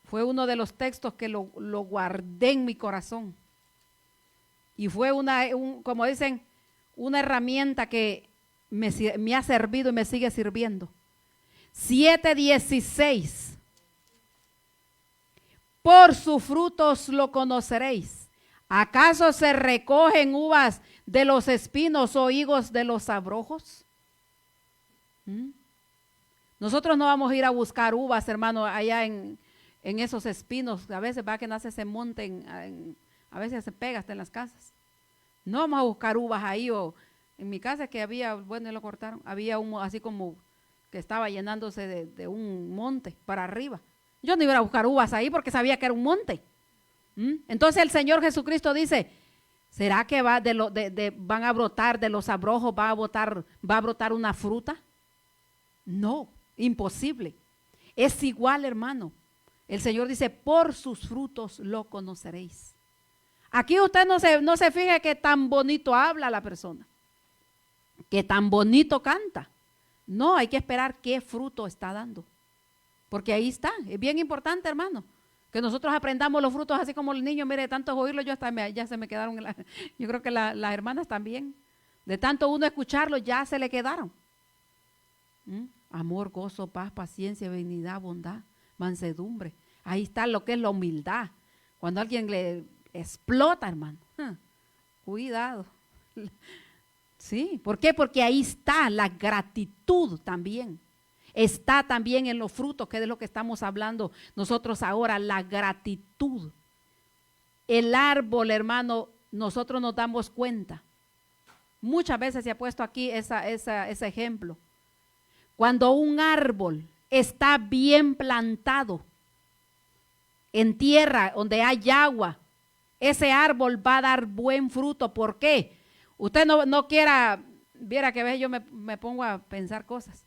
fue uno de los textos que lo guardé en mi corazón. Y fue como dicen, una herramienta que me ha servido y me sigue sirviendo. 7:16. Por sus frutos lo conoceréis. ¿Acaso se recogen uvas de los espinos o higos de los abrojos? Nosotros no vamos a ir a buscar uvas, hermano, allá en esos espinos. A veces va que nace ese monte, a veces se pega hasta en las casas. No vamos a buscar uvas ahí, o en mi casa que había, bueno, lo cortaron, había así como que estaba llenándose de un monte para arriba. Yo no iba a buscar uvas ahí porque sabía que era un monte. Entonces el Señor Jesucristo dice, ¿será que van a brotar de los abrojos, va a brotar una fruta? No, imposible. Es igual, hermano. El Señor dice, por sus frutos lo conoceréis. Aquí usted no se fije que tan bonito habla la persona, que tan bonito canta. No, hay que esperar qué fruto está dando. Porque ahí está, es bien importante, hermano, que nosotros aprendamos los frutos así como el niño. Mire, de tanto oírlo, ya se me quedaron, yo creo que las hermanas también, de tanto uno escucharlo, ya se le quedaron. Amor, gozo, paz, paciencia, benignidad, bondad, mansedumbre. Ahí está lo que es la humildad. Cuando alguien le explota, hermano, cuidado. Sí, ¿por qué? Porque ahí está la gratitud también. Está también en los frutos, que es de lo que estamos hablando nosotros ahora, la gratitud. El árbol, hermano, nosotros nos damos cuenta. Muchas veces se ha puesto aquí ese ejemplo. Cuando un árbol está bien plantado, en tierra donde hay agua, ese árbol va a dar buen fruto. ¿Por qué? Usted no quiera, viera que a veces yo me pongo a pensar cosas.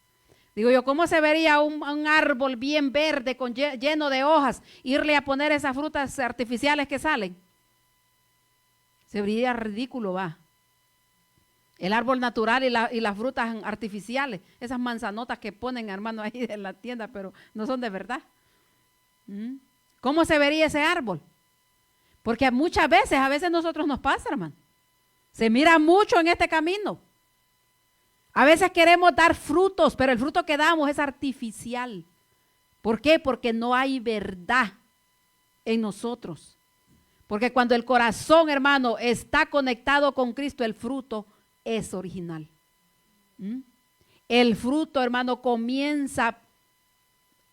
Digo yo, ¿cómo se vería un árbol bien verde, lleno de hojas, irle a poner esas frutas artificiales que salen? Se vería ridículo, va. El árbol natural y las frutas artificiales, esas manzanotas que ponen, hermano, ahí en la tienda, pero no son de verdad. ¿Cómo se vería ese árbol? Porque a veces nosotros nos pasa, hermano. Se mira mucho en este camino. A veces queremos dar frutos, pero el fruto que damos es artificial. ¿Por qué? Porque no hay verdad en nosotros. Porque cuando el corazón, hermano, está conectado con Cristo, el fruto es original. El fruto, hermano, comienza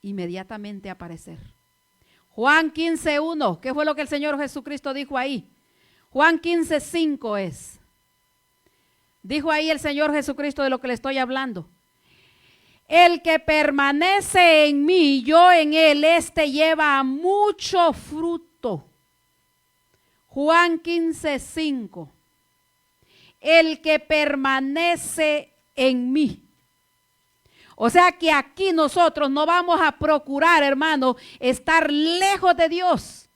inmediatamente a aparecer. Juan 15:1, ¿qué fue lo que el Señor Jesucristo dijo ahí? Juan 15:5 es. Dijo ahí el Señor Jesucristo de lo que le estoy hablando. El que permanece en mí y yo en él, este lleva mucho fruto. Juan 15:5. El que permanece en mí. O sea que aquí nosotros no vamos a procurar, hermano, estar lejos de Dios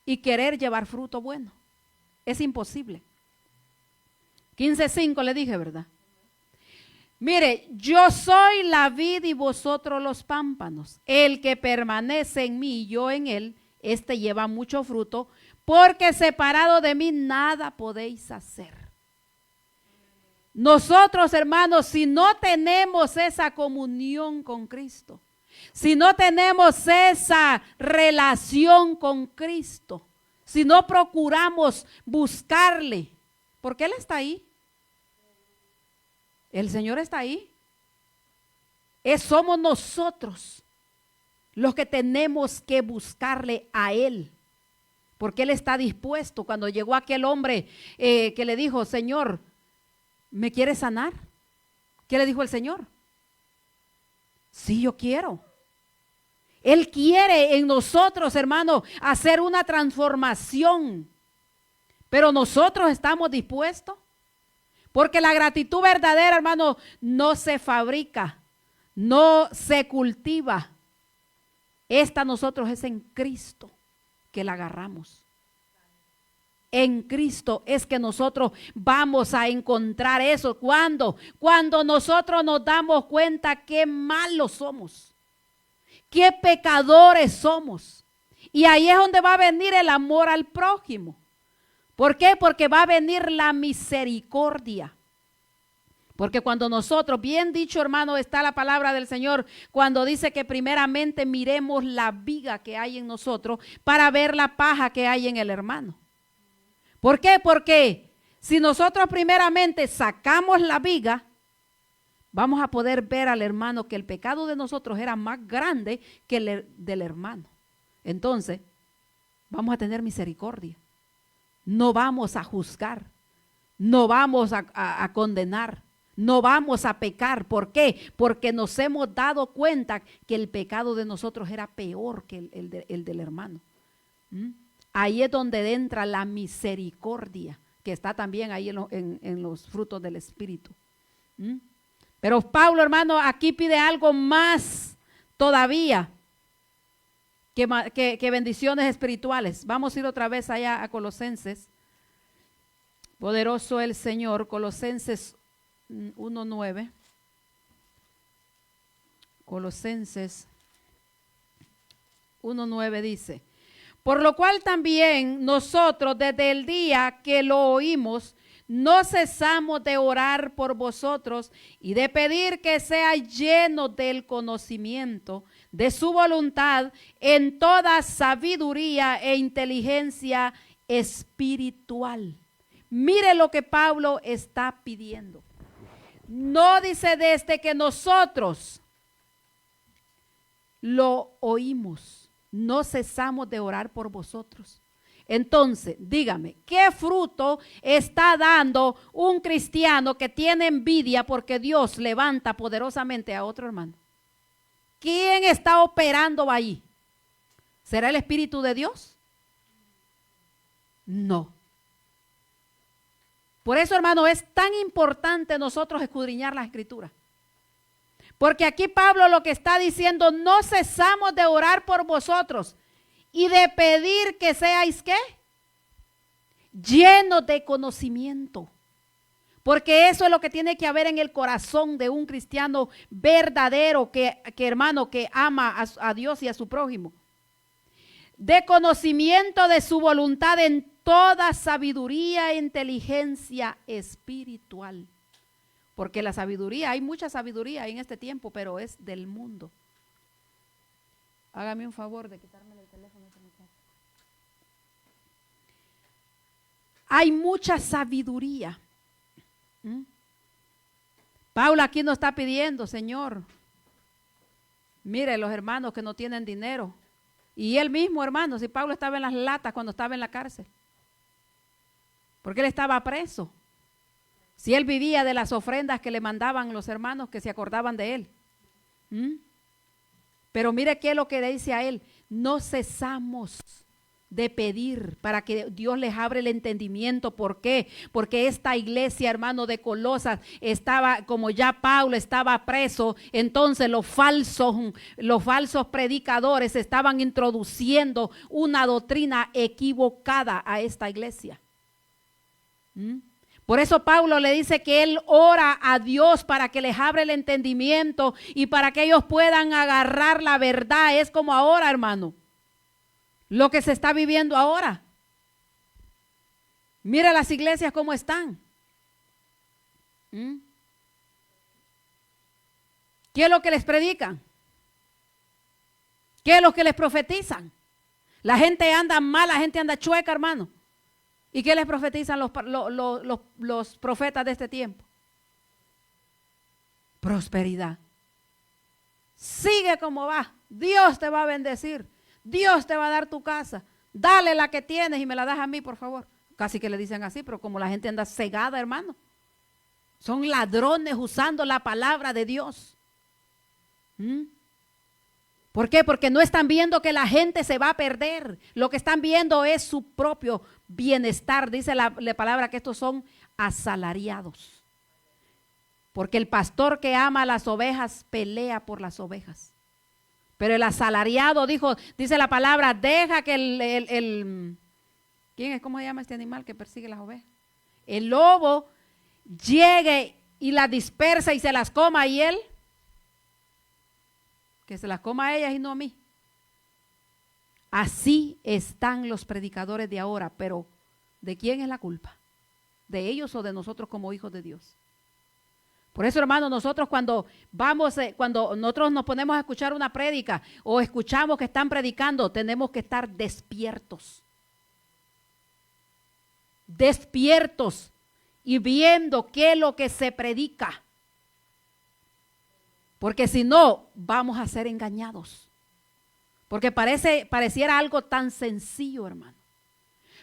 y querer llevar fruto bueno. Es imposible. 15:5 le dije, ¿verdad? Mire, yo soy la vid y vosotros los pámpanos. El que permanece en mí y yo en él, este lleva mucho fruto, porque separado de mí nada podéis hacer. Nosotros, hermanos, si no tenemos esa comunión con Cristo, si no tenemos esa relación con Cristo, si no procuramos buscarle, porque Él está ahí. El Señor está ahí. Somos nosotros los que tenemos que buscarle a Él, porque Él está dispuesto. Cuando llegó aquel hombre que le dijo, Señor, ¿me quieres sanar? ¿Qué le dijo el Señor? Sí, yo quiero. Él quiere en nosotros, hermano, hacer una transformación. Pero nosotros estamos dispuestos. Porque la gratitud verdadera, hermano, no se fabrica, no se cultiva. Esta nosotros es en Cristo que la agarramos. En Cristo es que nosotros vamos a encontrar eso. ¿Cuándo? Cuando nosotros nos damos cuenta qué malos somos, qué pecadores somos. Y ahí es donde va a venir el amor al prójimo. ¿Por qué? Porque va a venir la misericordia. Porque cuando nosotros, bien dicho, hermano, está la palabra del Señor, cuando dice que primeramente miremos la viga que hay en nosotros para ver la paja que hay en el hermano. ¿Por qué? Porque si nosotros primeramente sacamos la viga, vamos a poder ver al hermano que el pecado de nosotros era más grande que el del hermano. Entonces, vamos a tener misericordia. No vamos a juzgar, no vamos a condenar, no vamos a pecar. ¿Por qué? Porque nos hemos dado cuenta que el pecado de nosotros era peor que el del hermano. Ahí es donde entra la misericordia, que está también ahí en los frutos del Espíritu. Pero Pablo, hermano, aquí pide algo más todavía que bendiciones espirituales. Vamos a ir otra vez allá a Colosenses. Poderoso el Señor. Colosenses 1:9. Colosenses 1:9 dice: por lo cual también nosotros desde el día que lo oímos, no cesamos de orar por vosotros y de pedir que seáis llenos del conocimiento de su voluntad en toda sabiduría e inteligencia espiritual. Mire lo que Pablo está pidiendo. No dice desde que nosotros lo oímos, no cesamos de orar por vosotros. Entonces, dígame, ¿qué fruto está dando un cristiano que tiene envidia porque Dios levanta poderosamente a otro hermano? ¿Quién está operando ahí? ¿Será el Espíritu de Dios? No. Por eso, hermano, es tan importante nosotros escudriñar las Escrituras. Porque aquí Pablo lo que está diciendo, no cesamos de orar por vosotros y de pedir que seáis, ¿qué? Llenos de conocimiento. Porque eso es lo que tiene que haber en el corazón de un cristiano verdadero, que hermano, que ama a Dios y a su prójimo. De conocimiento de su voluntad en toda sabiduría e inteligencia espiritual. Porque la sabiduría, hay mucha sabiduría en este tiempo, pero es del mundo. Hágame un favor de quitarme el teléfono. Hay mucha sabiduría. Paula aquí nos está pidiendo, Señor, mire los hermanos que no tienen dinero. Y él mismo, hermano, si Pablo estaba en las latas cuando estaba en la cárcel, porque él estaba preso. Si él vivía de las ofrendas que le mandaban los hermanos que se acordaban de él. Pero mire qué es lo que le dice a él. No cesamos de pedir para que Dios les abra el entendimiento. ¿Por qué? Porque esta iglesia, hermano, de Colosas estaba, como ya Pablo estaba preso, entonces los falsos predicadores estaban introduciendo una doctrina equivocada a esta iglesia. Por eso Pablo le dice que él ora a Dios para que les abra el entendimiento y para que ellos puedan agarrar la verdad. Es como ahora, hermano, lo que se está viviendo ahora. Mira las iglesias cómo están. ¿Qué es lo que les predican? ¿Qué es lo que les profetizan? La gente anda mal, la gente anda chueca, hermano. ¿Y qué les profetizan los profetas de este tiempo? Prosperidad. Sigue como va. Dios te va a bendecir. Dios te va a dar tu casa. Dale la que tienes y me la das a mí, por favor. Casi que le dicen así, pero como la gente anda cegada, hermano. Son ladrones usando la palabra de Dios. ¿Por qué? Porque no están viendo que la gente se va a perder. Lo que están viendo es su propio bienestar. Dice la palabra que estos son asalariados. Porque el pastor que ama a las ovejas pelea por las ovejas. Pero el asalariado, dice la palabra, deja que ¿quién es? ¿Cómo se llama este animal que persigue las ovejas? El lobo llegue y las dispersa y se las coma, y él que se las coma a ellas y no a mí. Así están los predicadores de ahora, pero ¿de quién es la culpa? ¿De ellos o de nosotros como hijos de Dios? Por eso, hermano, nosotros cuando nosotros nos ponemos a escuchar una prédica o escuchamos que están predicando, tenemos que estar despiertos. Despiertos y viendo qué es lo que se predica. Porque si no, vamos a ser engañados. Porque pareciera algo tan sencillo, hermano.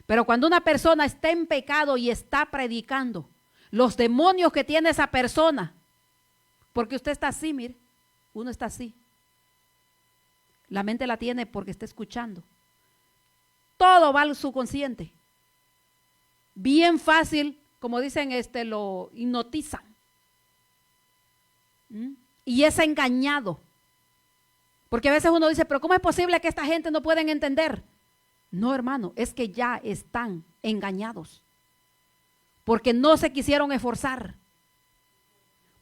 Pero cuando una persona está en pecado y está predicando, los demonios que tiene esa persona, porque usted está así, mire, uno está así. La mente la tiene porque está escuchando. Todo va al subconsciente. Bien fácil, como dicen, lo hipnotizan. Y es engañado. Porque a veces uno dice, pero ¿cómo es posible que esta gente no pueden entender? No, hermano, es que ya están engañados. Porque no se quisieron esforzar.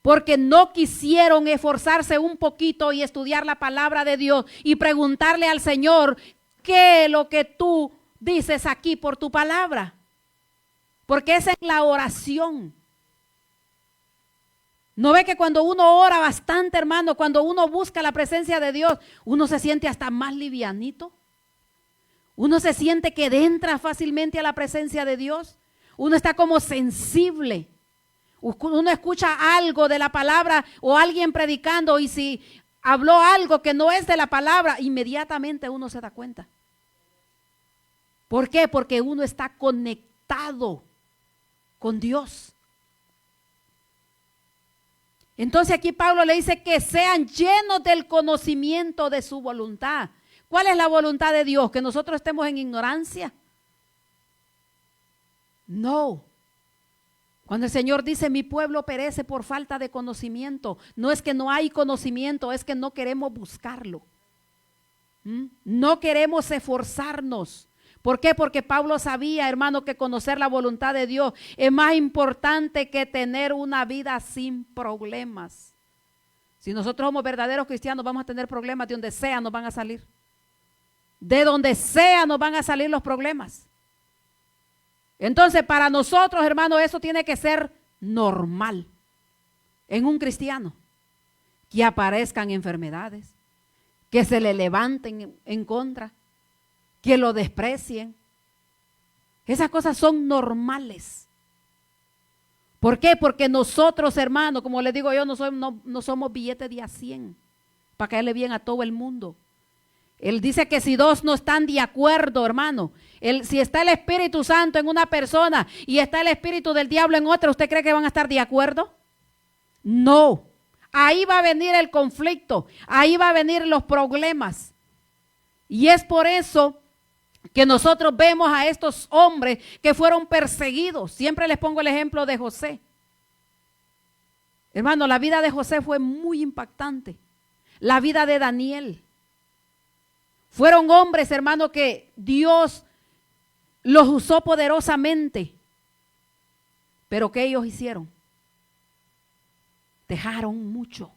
Porque no quisieron esforzarse un poquito y estudiar la palabra de Dios y preguntarle al Señor, ¿qué es lo que tú dices aquí por tu palabra? Porque esa es la oración. ¿No ve que cuando uno ora bastante, hermano, cuando uno busca la presencia de Dios, uno se siente hasta más livianito? Uno se siente que entra fácilmente a la presencia de Dios. Uno está como sensible. Uno escucha algo de la palabra o alguien predicando y si habló algo que no es de la palabra, inmediatamente uno se da cuenta. ¿Por qué? Porque uno está conectado con Dios. Entonces aquí Pablo le dice que sean llenos del conocimiento de su voluntad. ¿Cuál es la voluntad de Dios? ¿Que nosotros estemos en ignorancia? No. Cuando el Señor dice, mi pueblo perece por falta de conocimiento, no es que no hay conocimiento, es que no queremos buscarlo. No queremos esforzarnos. ¿Por qué? Porque Pablo sabía, hermano, que conocer la voluntad de Dios es más importante que tener una vida sin problemas. Si nosotros somos verdaderos cristianos, vamos a tener problemas de donde sea, nos van a salir. De donde sea nos van a salir los problemas. Entonces, para nosotros, hermano, eso tiene que ser normal en un cristiano. Que aparezcan enfermedades, que se le levanten en contra, que lo desprecien. Esas cosas son normales. ¿Por qué? Porque nosotros, hermano, como les digo yo, no somos billetes de a 100 para caerle bien a todo el mundo. Él dice que si dos no están de acuerdo, hermano, si está el Espíritu Santo en una persona y está el espíritu del diablo en otra, ¿usted cree que van a estar de acuerdo? No. Ahí va a venir el conflicto, ahí va a venir los problemas. Y es por eso que nosotros vemos a estos hombres que fueron perseguidos. Siempre les pongo el ejemplo de José. Hermano, la vida de José fue muy impactante. La vida de Daniel. Fueron hombres, hermano, que Dios los usó poderosamente. Pero ¿qué ellos hicieron? Dejaron mucho.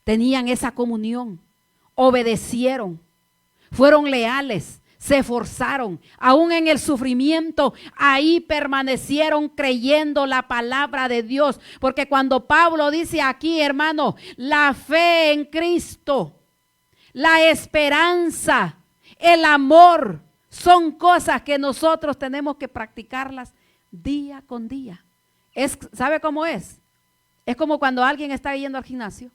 Tenían esa comunión. Obedecieron. Fueron leales. Se esforzaron. Aún en el sufrimiento, ahí permanecieron creyendo la palabra de Dios. Porque cuando Pablo dice aquí, hermano, la fe en Cristo, la esperanza, el amor, son cosas que nosotros tenemos que practicarlas día con día. ¿Sabe cómo es? Es como cuando alguien está yendo al gimnasio.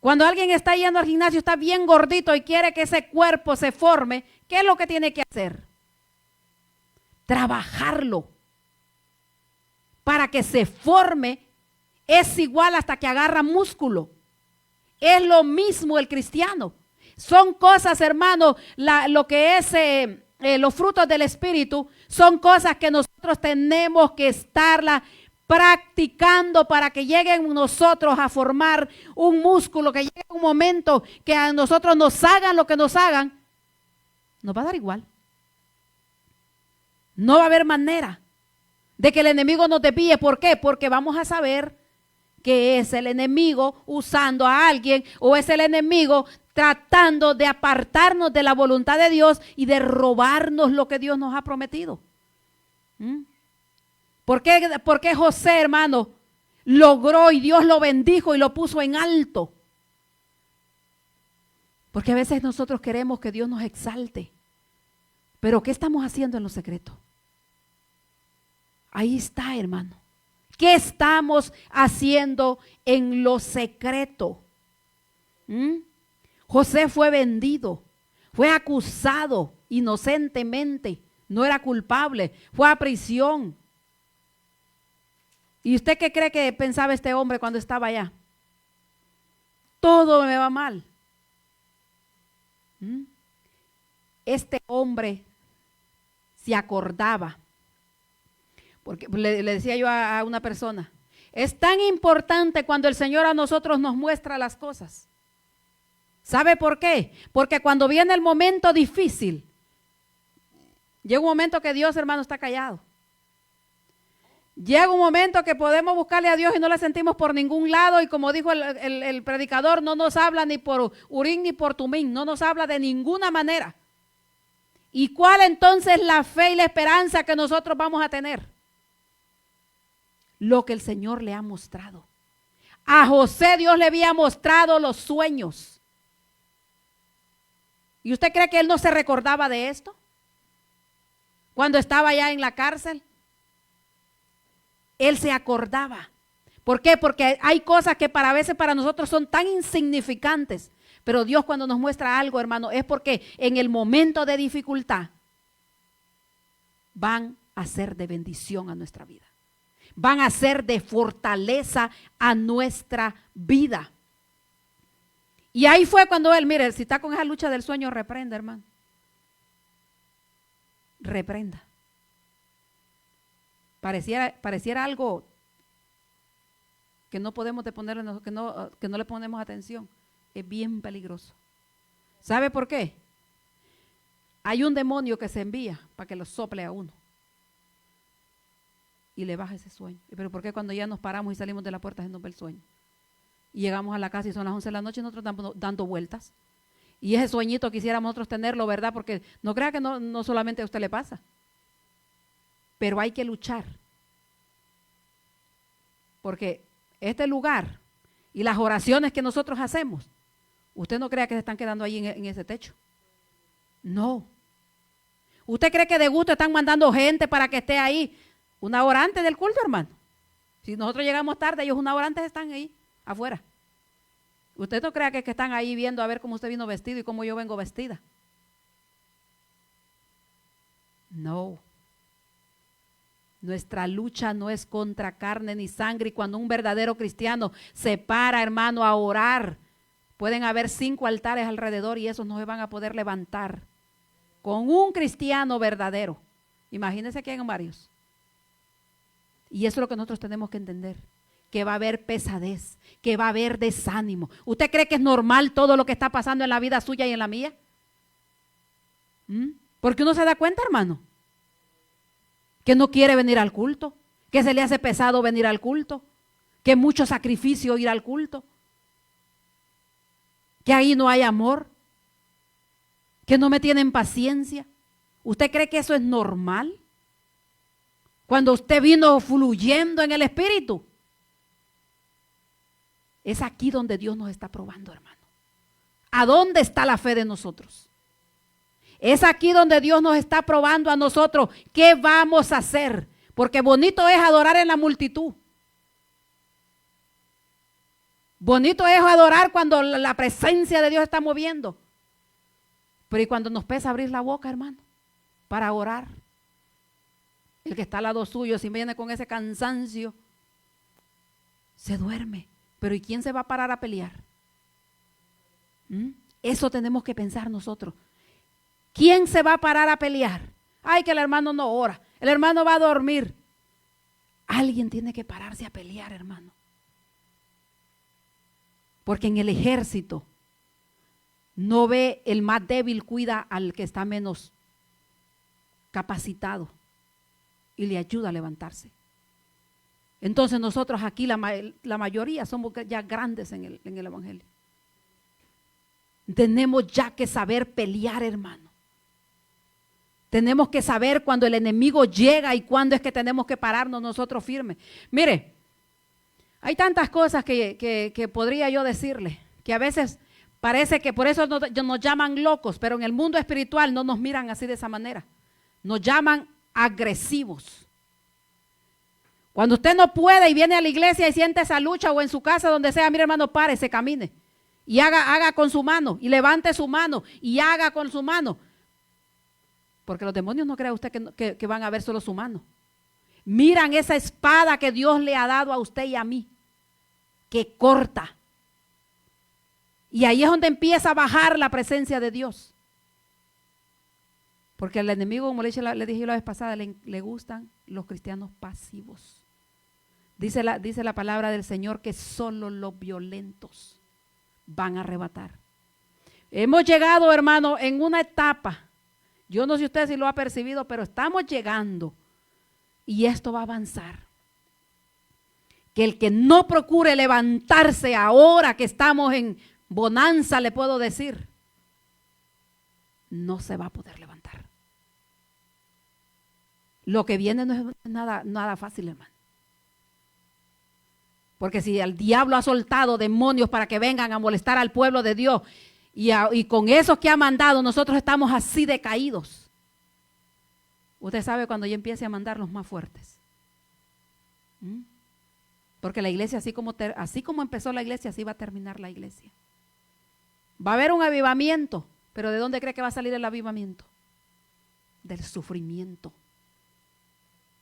Cuando alguien está yendo al gimnasio, está bien gordito y quiere que ese cuerpo se forme, ¿qué es lo que tiene que hacer? Trabajarlo. Para que se forme, es igual hasta que agarra músculo. Es lo mismo el cristiano. Son cosas, hermano, lo que es los frutos del Espíritu, son cosas que nosotros tenemos que estarla practicando para que lleguen nosotros a formar un músculo, que llegue un momento que a nosotros nos hagan lo que nos hagan, nos va a dar igual. No va a haber manera de que el enemigo nos desvíe. ¿Por qué? Porque vamos a saber que es el enemigo usando a alguien o es el enemigo tratando de apartarnos de la voluntad de Dios y de robarnos lo que Dios nos ha prometido. ¿Por qué José, hermano, logró y Dios lo bendijo y lo puso en alto? Porque a veces nosotros queremos que Dios nos exalte. Pero ¿qué estamos haciendo en lo secreto? Ahí está, hermano. ¿Qué estamos haciendo en lo secreto? José fue vendido, fue acusado inocentemente, no era culpable, fue a prisión. ¿Y usted qué cree que pensaba este hombre cuando estaba allá? Todo me va mal. Este hombre se acordaba. Porque le decía yo a una persona, es tan importante cuando el Señor a nosotros nos muestra las cosas. ¿Sabe por qué? Porque cuando viene el momento difícil, llega un momento que Dios, hermano, está callado. Llega un momento que podemos buscarle a Dios y no le sentimos por ningún lado, y como dijo el predicador, no nos habla ni por Urín ni por Tumín, no nos habla de ninguna manera. ¿Y cuál entonces la fe y la esperanza que nosotros vamos a tener? Lo que el Señor le ha mostrado. A José Dios le había mostrado los sueños. ¿Y usted cree que él no se recordaba de esto? Cuando estaba allá en la cárcel, él se acordaba. ¿Por qué? Porque hay cosas que a veces para nosotros son tan insignificantes, pero Dios cuando nos muestra algo, hermano, es porque en el momento de dificultad van a ser de bendición a nuestra vida. Van a ser de fortaleza a nuestra vida. Y ahí fue cuando él, mire, si está con esa lucha del sueño, reprenda, hermano. Reprenda. Pareciera algo que no podemos ponerle, que no le ponemos atención. Es bien peligroso. ¿Sabe por qué? Hay un demonio que se envía para que lo sople a uno y le baja ese sueño. Pero ¿por qué cuando ya nos paramos y salimos de la puerta se nos ve el sueño? Y llegamos a la casa y son las 11 de la noche y nosotros estamos dando vueltas. Y ese sueñito quisiéramos nosotros tenerlo, ¿verdad? Porque no crea que no solamente a usted le pasa. Pero hay que luchar. Porque este lugar y las oraciones que nosotros hacemos, usted no crea que se están quedando ahí en ese techo. No. ¿Usted cree que de gusto están mandando gente para que esté ahí una hora antes del culto, hermano? Si nosotros llegamos tarde, ellos una hora antes están ahí, afuera. Usted no crea que están ahí viendo a ver cómo usted vino vestido y cómo yo vengo vestida. No. Nuestra lucha no es contra carne ni sangre, y cuando un verdadero cristiano se para, hermano, a orar, pueden haber 5 altares alrededor y esos no se van a poder levantar. Con un cristiano verdadero, imagínense que hay varios. Y eso es lo que nosotros tenemos que entender, que va a haber pesadez, que va a haber desánimo. ¿Usted cree que es normal todo lo que está pasando en la vida suya y en la mía? Porque uno se da cuenta, hermano, que no quiere venir al culto, que se le hace pesado venir al culto, que es mucho sacrificio ir al culto, que ahí no hay amor, que no me tienen paciencia. ¿Usted cree que eso es normal? Cuando usted vino fluyendo en el Espíritu. Es aquí donde Dios nos está probando, hermano. ¿A dónde está la fe de nosotros? Es aquí donde Dios nos está probando a nosotros qué vamos a hacer. Porque bonito es adorar en la multitud. Bonito es adorar cuando la presencia de Dios está moviendo. Pero ¿y cuando nos pesa abrir la boca, hermano? Para orar. El que está al lado suyo, si viene con ese cansancio, se duerme. Pero ¿y quién se va a parar a pelear? Eso tenemos que pensar nosotros. ¿Quién se va a parar a pelear? Ay, que el hermano no ora. El hermano va a dormir. Alguien tiene que pararse a pelear, hermano. Porque en el ejército no ve el más débil, cuida al que está menos capacitado y le ayuda a levantarse. Entonces nosotros aquí la mayoría somos ya grandes en el evangelio. Tenemos ya que saber pelear, hermano. Tenemos que saber cuando el enemigo llega y cuándo es que tenemos que pararnos nosotros firmes. Mire, hay tantas cosas que podría yo decirle, que a veces parece que por eso nos llaman locos, pero en el mundo espiritual no nos miran así de esa manera. Nos llaman agresivos. Cuando usted no puede y viene a la iglesia y siente esa lucha, o en su casa, donde sea, mire, hermano, párese, camine y haga con su mano, y levante su mano y haga con su mano. Porque los demonios no crea usted que van a ver solo su mano. Miran esa espada que Dios le ha dado a usted y a mí, que corta. Y ahí es donde empieza a bajar la presencia de Dios. Porque al enemigo, como le dije la vez pasada, le gustan los cristianos pasivos. Dice la palabra del Señor que solo los violentos van a arrebatar. Hemos llegado, hermano, en una etapa. Yo no sé usted si lo ha percibido, pero estamos llegando. Y esto va a avanzar. Que el que no procure levantarse ahora que estamos en bonanza, le puedo decir, no se va a poder levantar. Lo que viene no es nada fácil, hermano. Porque si el diablo ha soltado demonios para que vengan a molestar al pueblo de Dios, y con esos que ha mandado, nosotros estamos así decaídos. Usted sabe cuando ya empiece a mandar los más fuertes. Porque la iglesia, así como empezó la iglesia, así va a terminar la iglesia. Va a haber un avivamiento, pero ¿de dónde cree que va a salir el avivamiento? Del sufrimiento.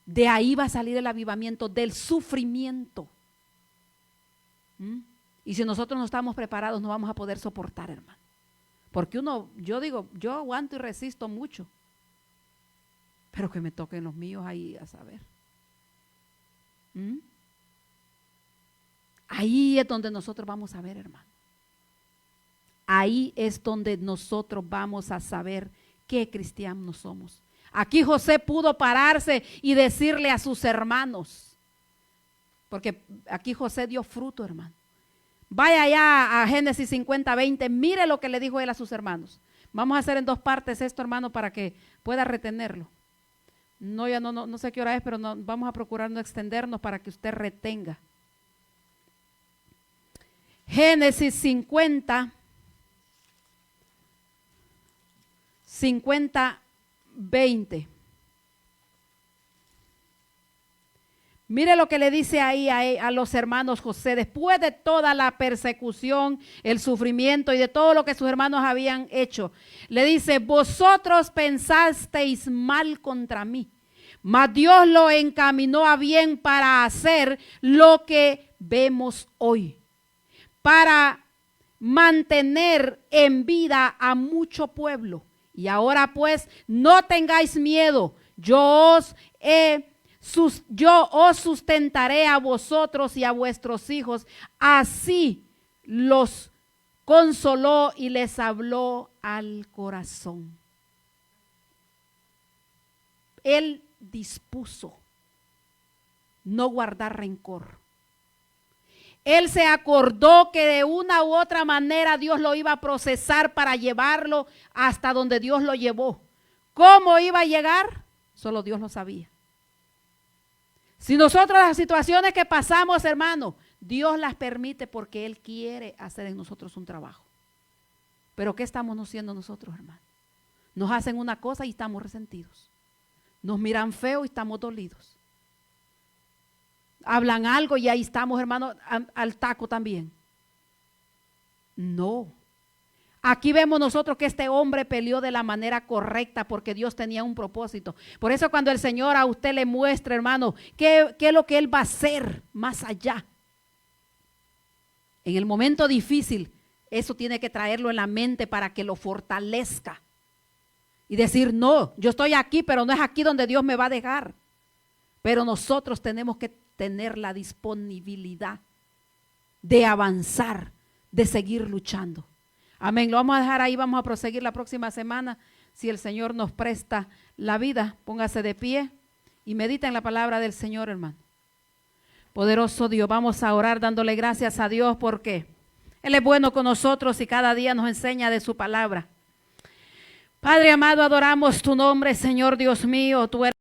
De ahí va a salir el avivamiento, del sufrimiento. Y si nosotros no estamos preparados, no vamos a poder soportar, hermano. Porque yo digo, yo aguanto y resisto mucho. Pero que me toquen los míos ahí a saber. Ahí es donde nosotros vamos a ver, hermano. Ahí es donde nosotros vamos a saber qué cristianos somos. Aquí José pudo pararse y decirle a sus hermanos, porque aquí José dio fruto, hermano. Vaya allá a Génesis 50:20, mire lo que le dijo él a sus hermanos. Vamos a hacer en 2 partes esto, hermano, para que pueda retenerlo. No, ya no sé qué hora es, pero vamos a procurar no extendernos para que usted retenga. Génesis 50:20. Mire lo que le dice ahí a los hermanos José, después de toda la persecución, el sufrimiento y de todo lo que sus hermanos habían hecho. Le dice, vosotros pensasteis mal contra mí, mas Dios lo encaminó a bien para hacer lo que vemos hoy, para mantener en vida a mucho pueblo. Y ahora pues, no tengáis miedo, yo os sustentaré a vosotros y a vuestros hijos. Así los consoló y les habló al corazón. Él dispuso no guardar rencor. Él se acordó que de una u otra manera Dios lo iba a procesar para llevarlo hasta donde Dios lo llevó. ¿Cómo iba a llegar? Solo Dios lo sabía. Si nosotros las situaciones que pasamos, hermano, Dios las permite porque Él quiere hacer en nosotros un trabajo. Pero ¿qué estamos haciendo nosotros, hermano? Nos hacen una cosa y estamos resentidos. Nos miran feo y estamos dolidos. Hablan algo y ahí estamos, hermano, al taco también. No. Aquí vemos nosotros que este hombre peleó de la manera correcta porque Dios tenía un propósito. Por eso cuando el Señor a usted le muestra, hermano, qué es lo que Él va a hacer más allá. En el momento difícil, eso tiene que traerlo en la mente para que lo fortalezca. Y decir, no, yo estoy aquí, pero no es aquí donde Dios me va a dejar. Pero nosotros tenemos que tener la disponibilidad de avanzar, de seguir luchando. Amén. Lo vamos a dejar ahí, vamos a proseguir la próxima semana. Si el Señor nos presta la vida, póngase de pie y medita en la palabra del Señor, hermano. Poderoso Dios, vamos a orar dándole gracias a Dios porque Él es bueno con nosotros y cada día nos enseña de su palabra. Padre amado, adoramos tu nombre, Señor Dios mío. Tú eres